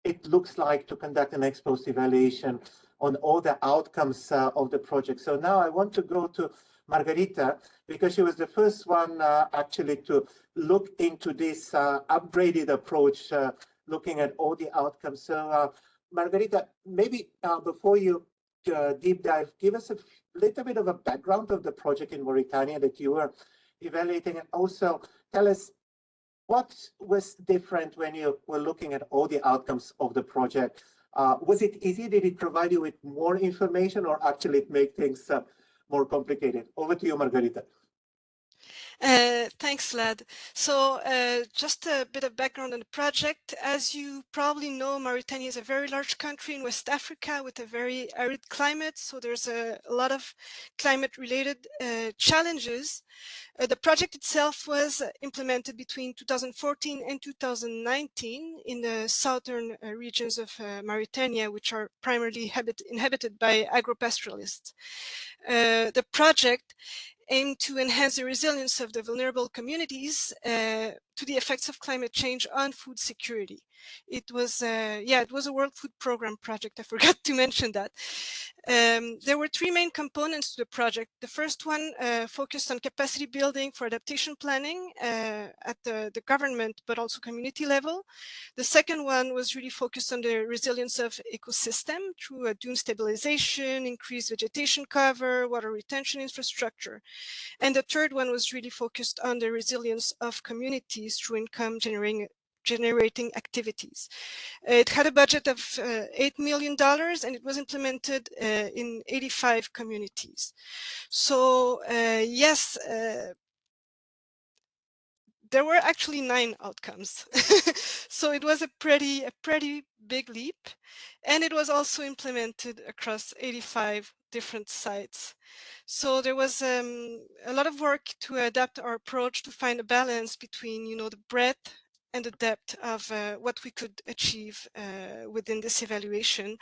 it looks like to conduct an ex post evaluation on all the outcomes of the project. So now I want to go to Margarita, because she was the first one actually to look into this upgraded approach, looking at all the outcomes. So Margarita, maybe before you deep dive, give us a little bit of a background of the project in Mauritania that you were evaluating, and also tell us what was different when you were looking at all the outcomes of the project. Was it easy? Did it provide you with more information, or actually it make things more complicated? Over to you, Margarita. Thanks, Vlad. So just a bit of background on the project. As you probably know, Mauritania is a very large country in West Africa with a very arid climate. So there's a lot of climate-related challenges. The project itself was implemented between 2014 and 2019 in the southern regions of Mauritania, which are primarily inhabited by agropastoralists. The project aimed to enhance the resilience of the vulnerable communities to the effects of climate change on food security. It was, it was a World Food Programme project. I forgot to mention that. There were three main components to the project. The first one focused on capacity building for adaptation planning at the government, but also community level. The second one was really focused on the resilience of ecosystem through dune stabilization, increased vegetation cover, water retention infrastructure. And the third one was really focused on the resilience of communities through income generating activities. It had a budget of $8 million, and it was implemented in 85 communities. So yes, there were actually 9 outcomes. So it was a pretty big leap, and it was also implemented across 85 different sites. So there was a lot of work to adapt our approach to find a balance between, the breadth and the depth of what we could achieve within this evaluation.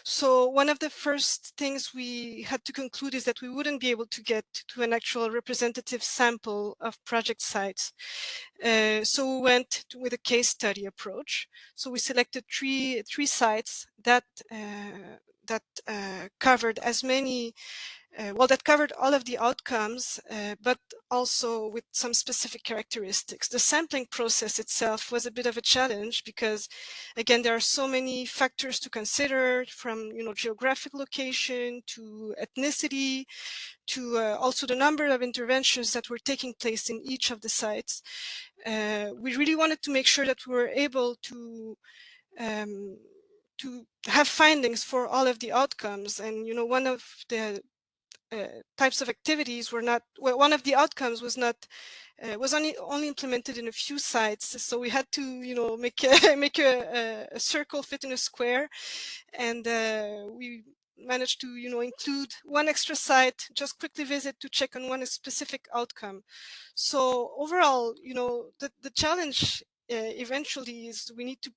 So one of the first things we had to conclude is that we wouldn't be able to get to an actual representative sample of project sites. So we went with a case study approach. So we selected three sites that covered as many that covered all of the outcomes, but also with some specific characteristics. The sampling process itself was a bit of a challenge because, again, there are so many factors to consider, from geographic location to ethnicity to also the number of interventions that were taking place in each of the sites. We really wanted to make sure that we were able to have findings for all of the outcomes, and one of the types of activities were not, well, one of the outcomes was not was only implemented in a few sites, so we had to make a circle fit in a square, and we managed to include one extra site, just quickly visit to check on one specific outcome. So overall, the challenge eventually is we need to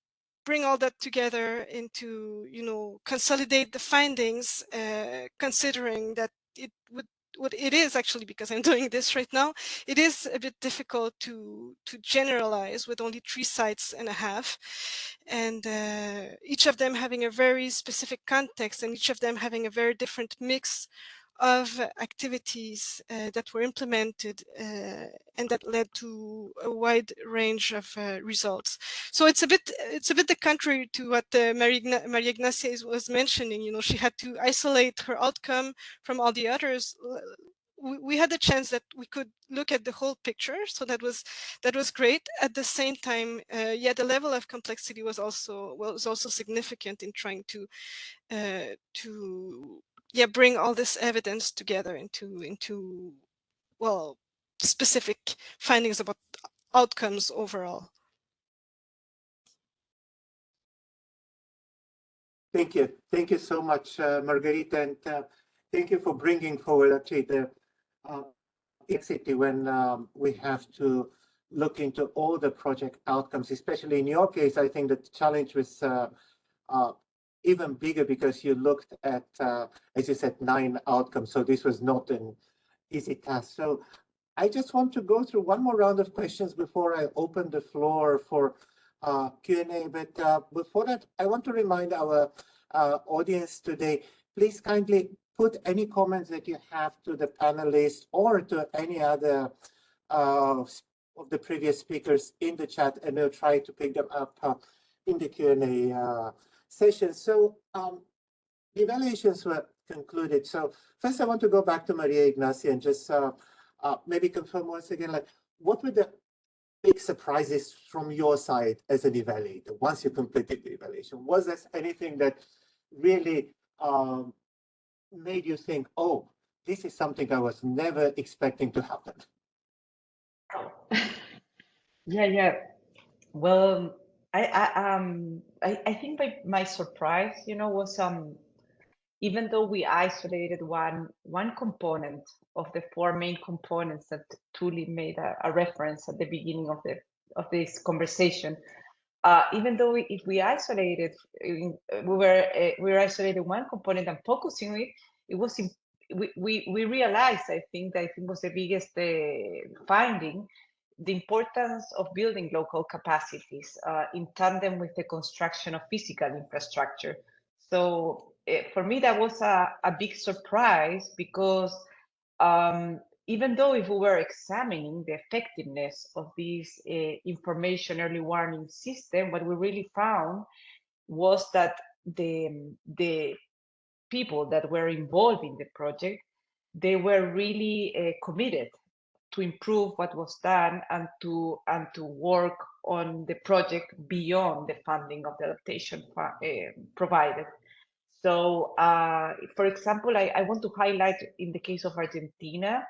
bring all that together into consolidate the findings, considering that what it is actually, because I'm doing this right now, it is a bit difficult to generalize with only 3 sites and a half, and each of them having a very specific context, and each of them having a very different mix of activities that were implemented and that led to a wide range of results. So it's a bit the contrary to what Maria Ignacia was mentioning. She had to isolate her outcome from all the others. We had the chance that we could look at the whole picture, so that was great. At the same time, the level of complexity was also significant in trying to bring all this evidence together into well, specific findings about outcomes overall. Thank you so much, Margarita, and thank you for bringing forward actually the complexity when we have to look into all the project outcomes. Especially in your case, I think the challenge was even bigger because you looked at, as you said, 9 outcomes. So this was not an easy task. So I just want to go through one more round of questions before I open the floor for Q&A. But before that, I want to remind our audience today, please kindly put any comments that you have to the panelists or to any other of the previous speakers in the chat, and we'll try to pick them up in the Q&A session. So the evaluations were concluded. So first I want to go back to Maria Ignacia and just maybe confirm once again, like, what were the big surprises from your side as an evaluator once you completed the evaluation? Was there anything that really made you think, oh, this is something I was never expecting to happen? Yeah. Well, I think my surprise, was even though we isolated one component of the four main components that Tuli made a reference at the beginning of this conversation. Even though if we isolated, we were isolated one component and focusing on it, it was we realized, I think was the biggest finding, the importance of building local capacities in tandem with the construction of physical infrastructure. So for me, that was a big surprise, because even though if we were examining the effectiveness of this information early warning system, what we really found was that the people that were involved in the project, they were really committed to improve what was done and to work on the project beyond the funding of the adaptation provided. So, for example, I want to highlight in the case of Argentina,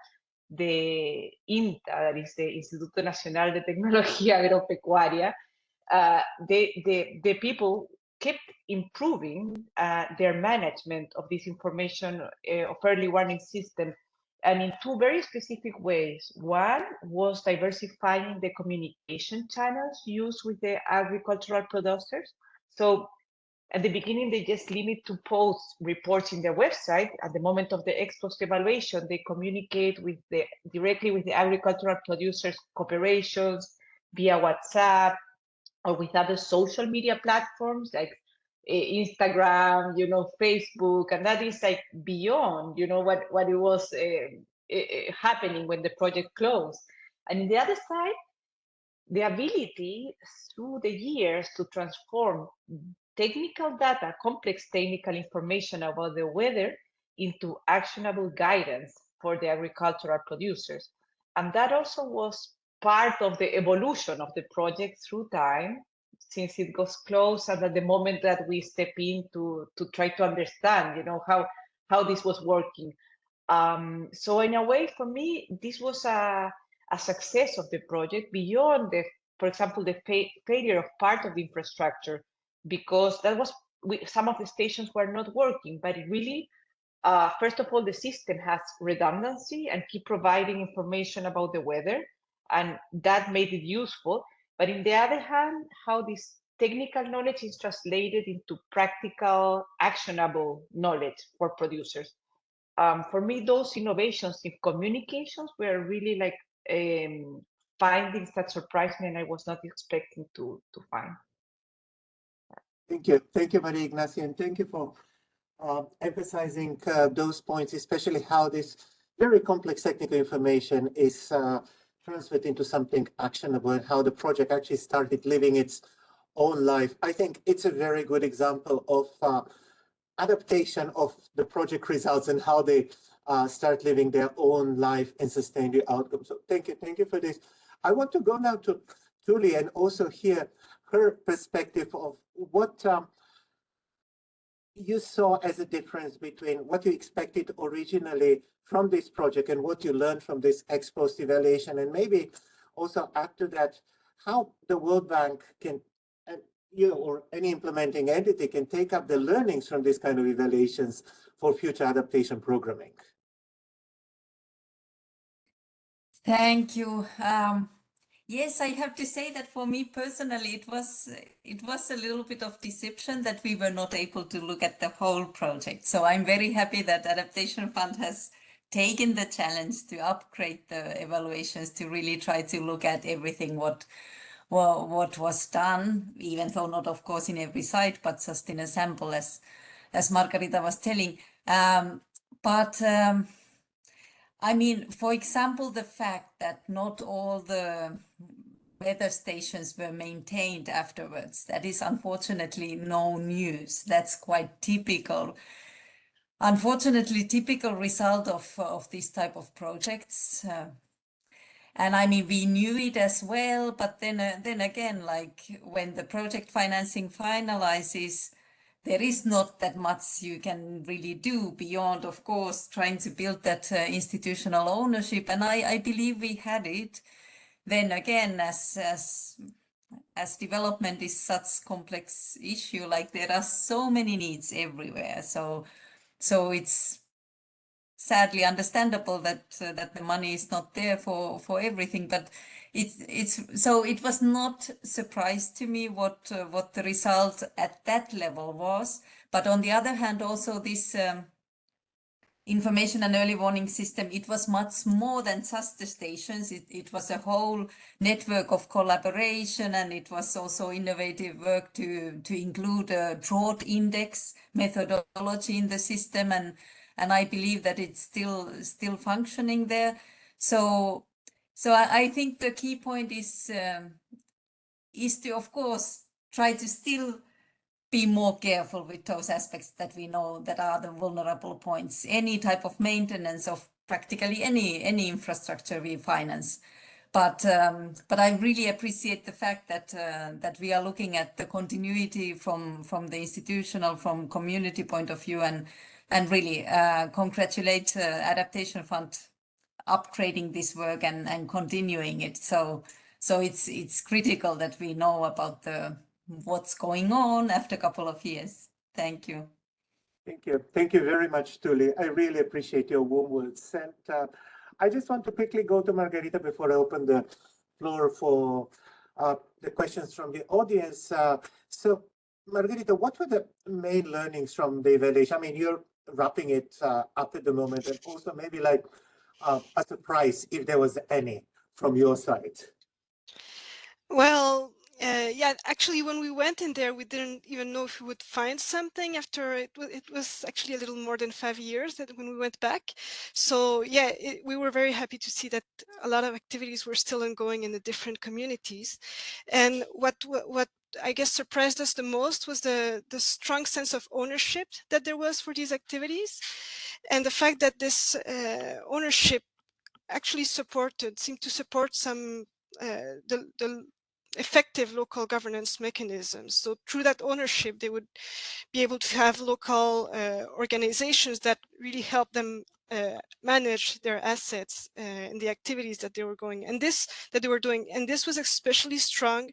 the INTA, that is the Instituto Nacional de Tecnología Agropecuaria, the people kept improving their management of this information of early warning system, and in two very specific ways. One was diversifying the communication channels used with the agricultural producers. So at the beginning, they just limit to post reports in their website. At the moment of the ex post evaluation, they communicate directly with the agricultural producers' corporations via WhatsApp or with other social media platforms like Instagram, Facebook, and that is like beyond, what it was happening when the project closed. And on the other side, the ability through the years to transform technical data, complex technical information about the weather, into actionable guidance for the agricultural producers. And that also was part of the evolution of the project through time, since it was closed and at the moment that we step in to try to understand, how this was working. So in a way, for me, this was a success of the project beyond for example, the failure of part of the infrastructure, because that was some of the stations were not working, but it really, first of all, the system has redundancy and keep providing information about the weather, and that made it useful. But on the other hand, how this technical knowledge is translated into practical, actionable knowledge for producers. For me, those innovations in communications were really like findings that surprised me and I was not expecting to find. Thank you, Maria Ignacia, and thank you for emphasizing those points, especially how this very complex technical information is transferred into something actionable and how the project actually started living its own life. I think it's a very good example of adaptation of the project results and how they start living their own life and sustain the outcome. So thank you for this. I want to go now to Tuli and also hear her perspective of what you saw as a difference between what you expected originally from this project and what you learned from this ex post evaluation, and maybe also add to that how the World Bank can, you or any implementing entity can take up the learnings from this kind of evaluations for future adaptation programming. Thank you. Yes, I have to say that for me personally, it was a little bit of deception that we were not able to look at the whole project. So I'm very happy that Adaptation Fund has taken the challenge to upgrade the evaluations to really try to look at everything what was done, even though not of course in every site, but just in a sample as Margarita was telling. But I mean, for example, the fact that not all the weather stations were maintained afterwards, that is unfortunately no news. That's quite typical. Unfortunately, typical result of this type of projects. And I mean, we knew it as well, but then again, like when the project financing finalizes, there is not that much you can really do beyond, of course, trying to build that institutional ownership. And I believe we had it. Then again, as development is such complex issue, like there are so many needs everywhere. So it's sadly understandable that that the money is not there for everything, but so it was not surprise to me what the result at that level was. But on the other hand, also this information and early warning system, it was much more than just the stations. It was a whole network of collaboration, and it was also innovative work to include a drought index methodology in the system, and I believe that it's still functioning there. So I think the key point is to, of course, try to still be more careful with those aspects that we know that are the vulnerable points. Any type of maintenance of practically any infrastructure we finance. But I really appreciate the fact that that we are looking at the continuity from the institutional, from community point of view, and really congratulate Adaptation Fund upgrading this work and continuing it. So it's critical that we know about what's going on after a couple of years. Thank you. Thank you very much, Tuli. I really appreciate your warm words. And I just want to quickly go to Margarita before I open the floor for the questions from the audience. So Margarita, what were the main learnings from the evaluation? I mean, you're wrapping it up at the moment, and also maybe like a surprise, if there was any, from your side. Well, yeah, actually, when we went in there, we didn't even know if we would find something after it was actually a little more than 5 years that when we went back. So yeah, we were very happy to see that a lot of activities were still ongoing in the different communities. And what I guess surprised us the most was the strong sense of ownership that there was for these activities, and the fact that this ownership actually seemed to support some the effective local governance mechanisms. So through that ownership, they would be able to have local organizations that really help them manage their assets and the activities that they were doing. And this was especially strong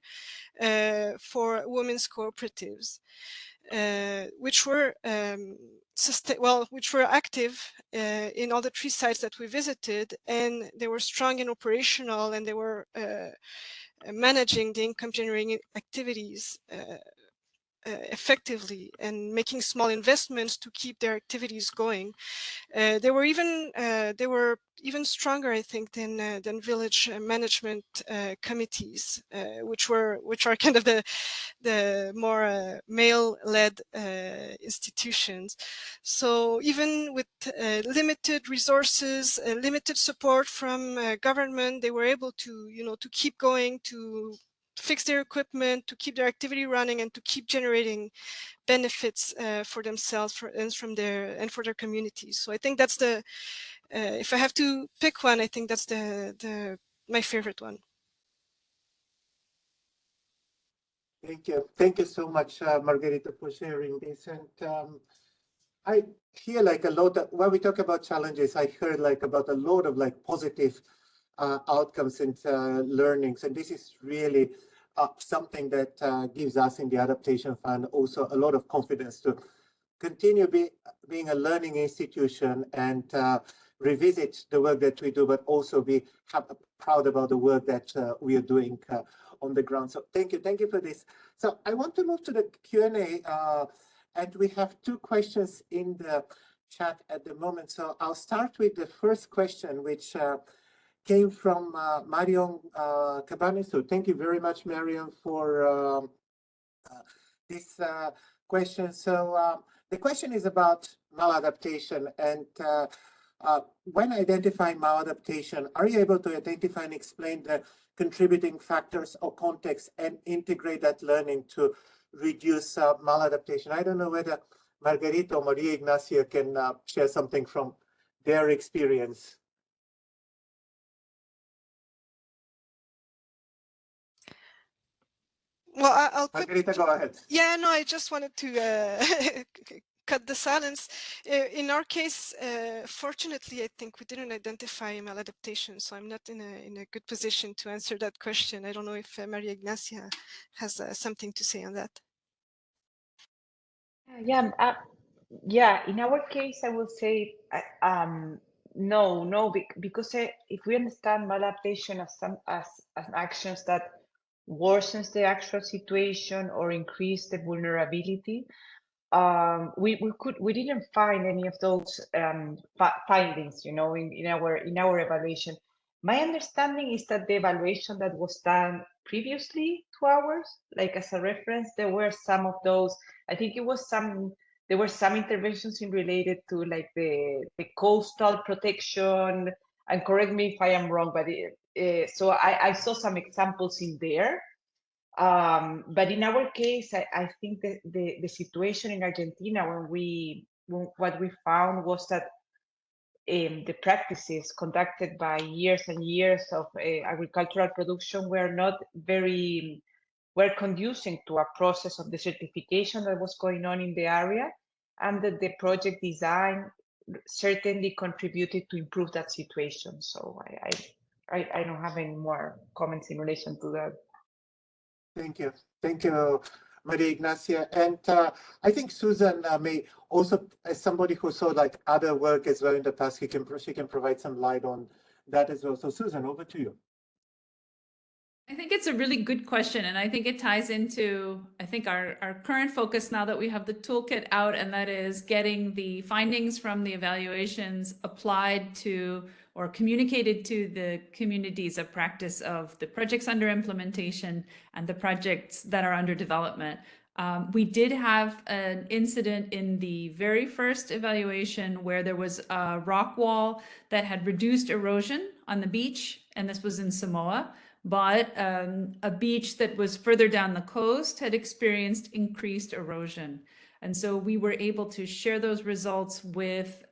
for women's cooperatives, which were active in all the 3 sites that we visited, and they were strong and operational, and they were managing the income generating activities effectively and making small investments to keep their activities going. They were even stronger, I think, than village management committees, which are kind of the more male-led institutions. So even with limited resources, limited support from government, they were able to keep going, to fix their equipment, to keep their activity running, and to keep generating benefits for themselves and for their communities. So I think that's if I have to pick one, I think that's my favorite one. Thank you so much, Margarita, for sharing this. And I hear like a lot of, when we talk about challenges, I heard like about a lot of like positive outcomes and learnings. And this is really something that gives us in the Adaptation Fund also a lot of confidence to continue being a learning institution and revisit the work that we do, but also be proud about the work that we are doing on the ground. So thank you for this. So I want to move to the Q&A, and we have 2 questions in the chat at the moment. So I'll start with the first question, which came from Marion Cabanes. So thank you very much, Marion, for this question. So the question is about maladaptation. And when identifying maladaptation, are you able to identify and explain the contributing factors or context and integrate that learning to reduce maladaptation? I don't know whether Margarita or Maria Ignacia can share something from their experience. Well, I'll cut. Margarita, go ahead. Yeah, no, I just wanted to cut the silence. In our case, fortunately, I think we didn't identify maladaptation, so I'm not in a good position to answer that question. I don't know if Maria Ignacia has something to say on that. Yeah, in our case, I would say no, because if we understand maladaptation as actions that worsens the actual situation or increase the vulnerability, we didn't find any of those findings, in our evaluation. My understanding is that the evaluation that was done previously to ours, like as a reference, there were some of those. I think there were some interventions related to like the coastal protection. And correct me if I am wrong, but so I saw some examples in there. But in our case, I think the situation in Argentina, what we found was that the practices conducted by years and years of agricultural production were conducing to a process of desertification that was going on in the area, and that the project design certainly contributed to improve that situation. So I don't have any more comments in relation to that. Thank you, Maria Ignacia. And I think Susan may also, as somebody who saw like other work as well in the past, she can provide some light on that as well. So Susan, over to you. I think it's a really good question, and I think it ties into, I think, our current focus now that we have the toolkit out, and that is getting the findings from the evaluations applied to or communicated to the communities of practice of the projects under implementation and the projects that are under development. We did have an incident in the very first evaluation where there was a rock wall that had reduced erosion on the beach, and this was in Samoa. But a beach that was further down the coast had experienced increased erosion. And so we were able to share those results with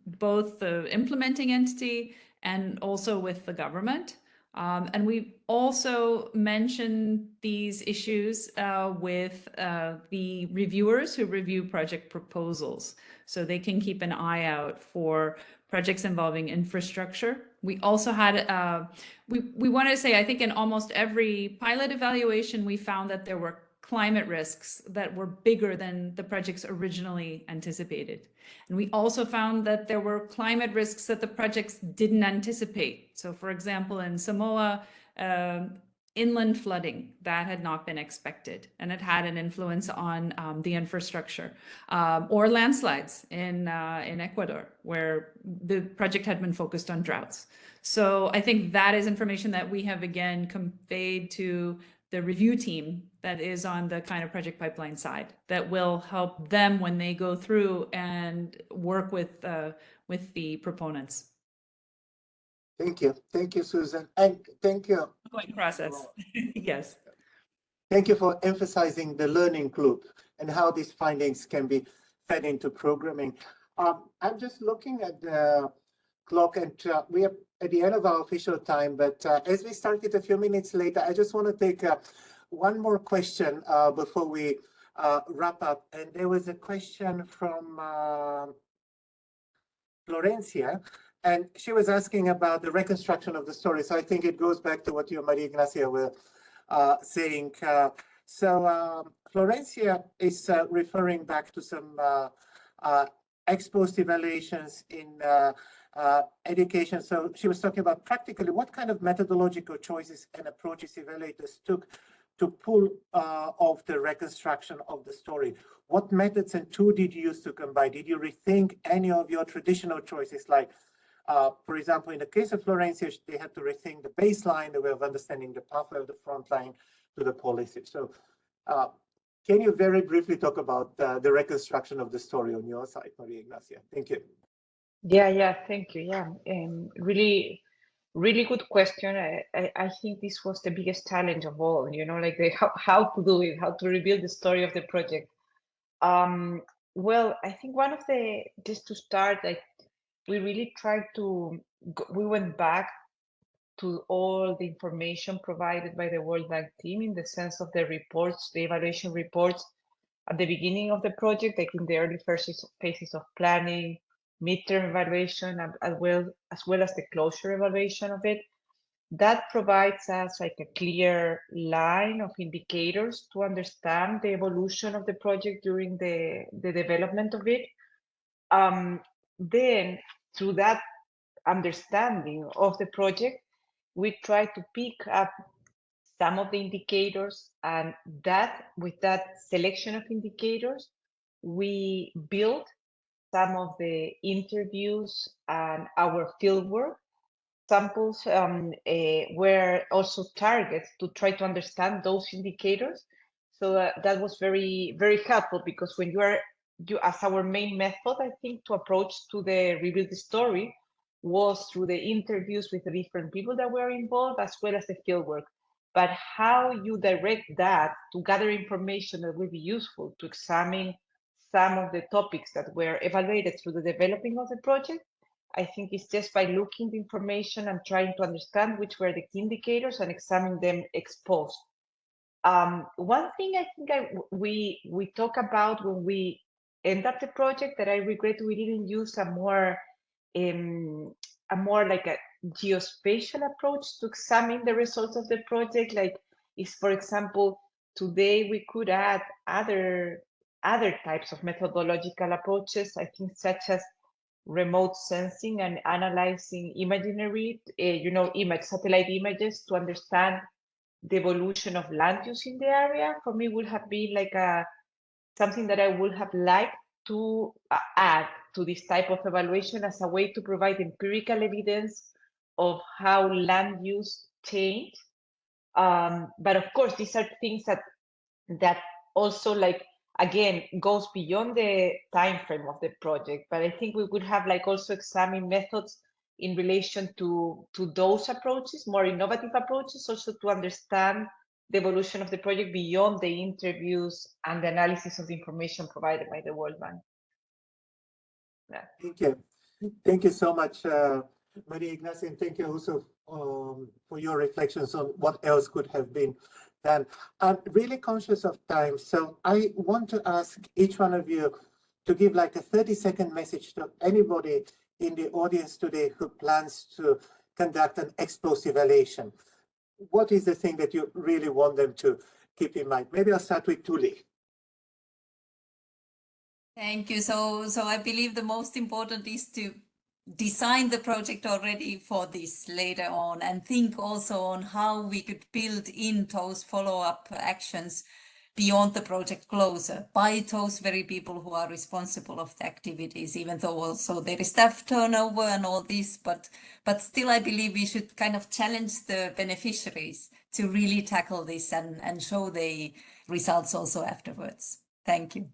both the implementing entity and also with the government. And we also mentioned these issues with the reviewers who review project proposals, so they can keep an eye out for projects involving infrastructure. We also had, we want to say, I think in almost every pilot evaluation, we found that there were climate risks that were bigger than the projects originally anticipated. And we also found that there were climate risks that the projects didn't anticipate. So for example, in Samoa, inland flooding that had not been expected, and it had an influence on the infrastructure, or landslides in Ecuador, where the project had been focused on droughts. So I think that is information that we have again conveyed to the review team that is on the kind of project pipeline side, that will help them when they go through and work with the proponents. Thank you, Susan, and thank you. Ongoing process. Yes. Thank you for emphasizing the learning loop and how these findings can be fed into programming. I'm just looking at the clock, and we are at the end of our official time, but as we started a few minutes later, I just want to take one more question before we wrap up. And there was a question from Florencia, and she was asking about the reconstruction of the story. So I think it goes back to what you, Maria Ignacia, were saying. So Florencia is referring back to some ex post evaluations in education. So she was talking about practically what kind of methodological choices and approaches evaluators took to pull off the reconstruction of the story. What methods and tools did you use to combine? Did you rethink any of your traditional choices? Like, for example, in the case of Florencia, they had to rethink the baseline, the way of understanding the pathway of the front line to the policy. So can you very briefly talk about the reconstruction of the story on your side, Maria Ignacia? Thank you. Yeah, thank you. Yeah, really, really good question. I think this was the biggest challenge of all, you know, like how to do it, how to rebuild the story of the project. Well, I think one of the, just to start, like we really tried to, we went back to all the information provided by the World Bank team in the sense of the reports, the evaluation reports at the beginning of the project, like in the early phases of planning, midterm evaluation, as well as the closure evaluation of it. That provides us like a clear line of indicators to understand the evolution of the project during the development of it. Then through that understanding of the project, we try to pick up some of the indicators, and that with that selection of indicators, we build some of the interviews and our fieldwork. Samples were also targets to try to understand those indicators. So that was very, very helpful, because when you as our main method, I think, to approach to the rebuild the story was through the interviews with the different people that were involved, as well as the fieldwork. But how you direct that to gather information that will be useful to examine some of the topics that were evaluated through the developing of the project, I think it's just by looking the information and trying to understand which were the key indicators and examine them ex post. One thing I think we talk about when we end up the project that I regret we didn't use a more like a geospatial approach to examine the results of the project. Like, is, for example, today we could add other types of methodological approaches, I think, such as remote sensing and analyzing imaginary, satellite images to understand the evolution of land use in the area. For me, would have been like something that I would have liked to add to this type of evaluation as a way to provide empirical evidence of how land use changed. But of course, these are things that also, like, again, goes beyond the time frame of the project. But I think we would have like also examine methods in relation to those approaches, more innovative approaches, also to understand the evolution of the project beyond the interviews and the analysis of the information provided by the World Bank. Yeah. Thank you. Thank you so much, Maria Ignacia, and thank you also for your reflections on what else could have been done. I'm really conscious of time, so I want to ask each one of you to give like a 30-second message to anybody in the audience today who plans to conduct an ex post evaluation. What is the thing that you really want them to keep in mind? Maybe I'll start with Tuli. Thank you. So I believe the most important is to design the project already for this later on, and think also on how we could build in those follow-up actions beyond the project closure by those very people who are responsible of the activities, even though also there is staff turnover and all this, but still I believe we should kind of challenge the beneficiaries to really tackle this and show the results also afterwards. Thank you.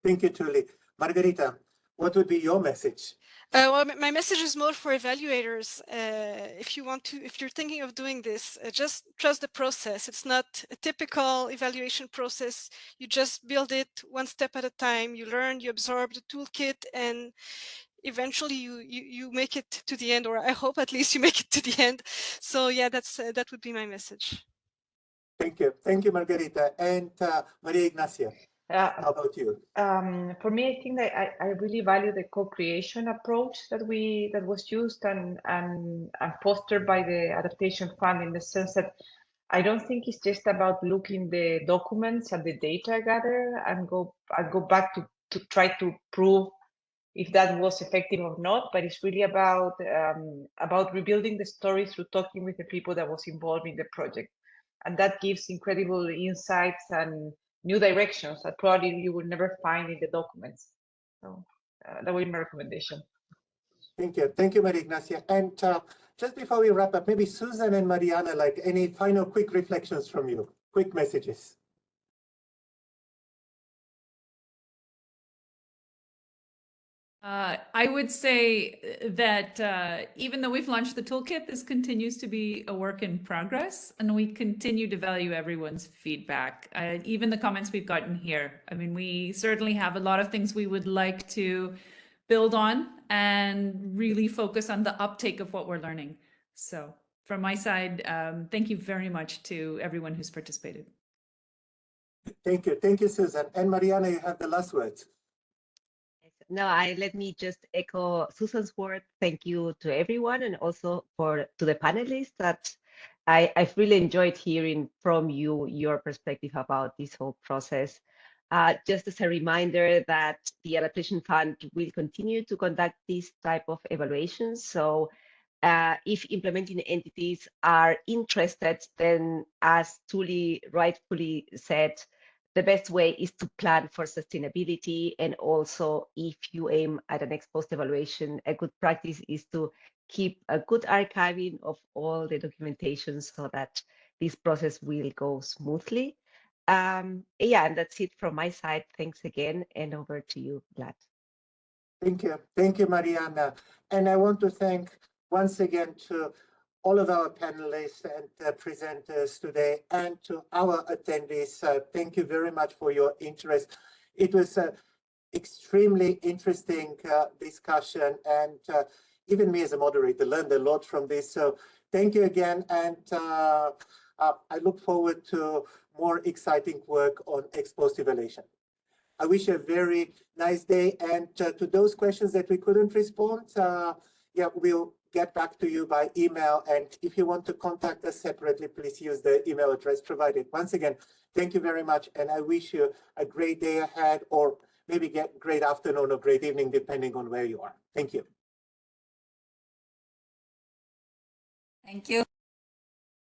Thank you, Tuli. Margarita, what would be your message? Well, my message is more for evaluators. If you're thinking of doing this, just trust the process. It's not a typical evaluation process. You just build it one step at a time. You learn, you absorb the toolkit, and eventually you make it to the end, or I hope at least you make it to the end. So yeah, that would be my message. Thank you, Margarita. And Maria Ignacia, how about you? For me, I think that I really value the co-creation approach that was used and fostered by the Adaptation Fund, in the sense that I don't think it's just about looking the documents and the data gathered and go back to try to prove if that was effective or not, but it's really about rebuilding the story through talking with the people that was involved in the project. And that gives incredible insights and new directions that probably you will never find in the documents. So that would be my recommendation. Thank you, Maria Ignacia. And just before we wrap up, maybe Susan and Mariana, like any final quick reflections from you, quick messages. I would say that even though we've launched the toolkit, this continues to be a work in progress, and we continue to value everyone's feedback, even the comments we've gotten here. I mean, we certainly have a lot of things we would like to build on and really focus on the uptake of what we're learning. So from my side, thank you very much to everyone who's participated. Thank you. Thank you, Susan. And Mariana, you have the last words. No, let me just echo Susan's word. Thank you to everyone, and also to the panelists. That I've really enjoyed hearing from you your perspective about this whole process. Just as a reminder that the Adaptation Fund will continue to conduct this type of evaluations. So if implementing entities are interested, then as Tuli rightfully said, the best way is to plan for sustainability. And also, if you aim at an ex post evaluation, a good practice is to keep a good archiving of all the documentation so that this process will go smoothly. Yeah, and that's it from my side. Thanks again, and over to you, Vlad. Thank you. Thank you, Mariana. And I want to thank once again to all of our panelists and presenters today, and to our attendees. Thank you very much for your interest. It was an extremely interesting discussion, and even me as a moderator learned a lot from this. So thank you again, and I look forward to more exciting work on ex post evaluation. I wish you a very nice day, and to those questions that we couldn't respond, yeah, we'll get back to you by email. And if you want to contact us separately, please use the email address provided. Once again, thank you very much, and I wish you a great day ahead, or maybe get great afternoon or great evening, depending on where you are. Thank you. Thank you.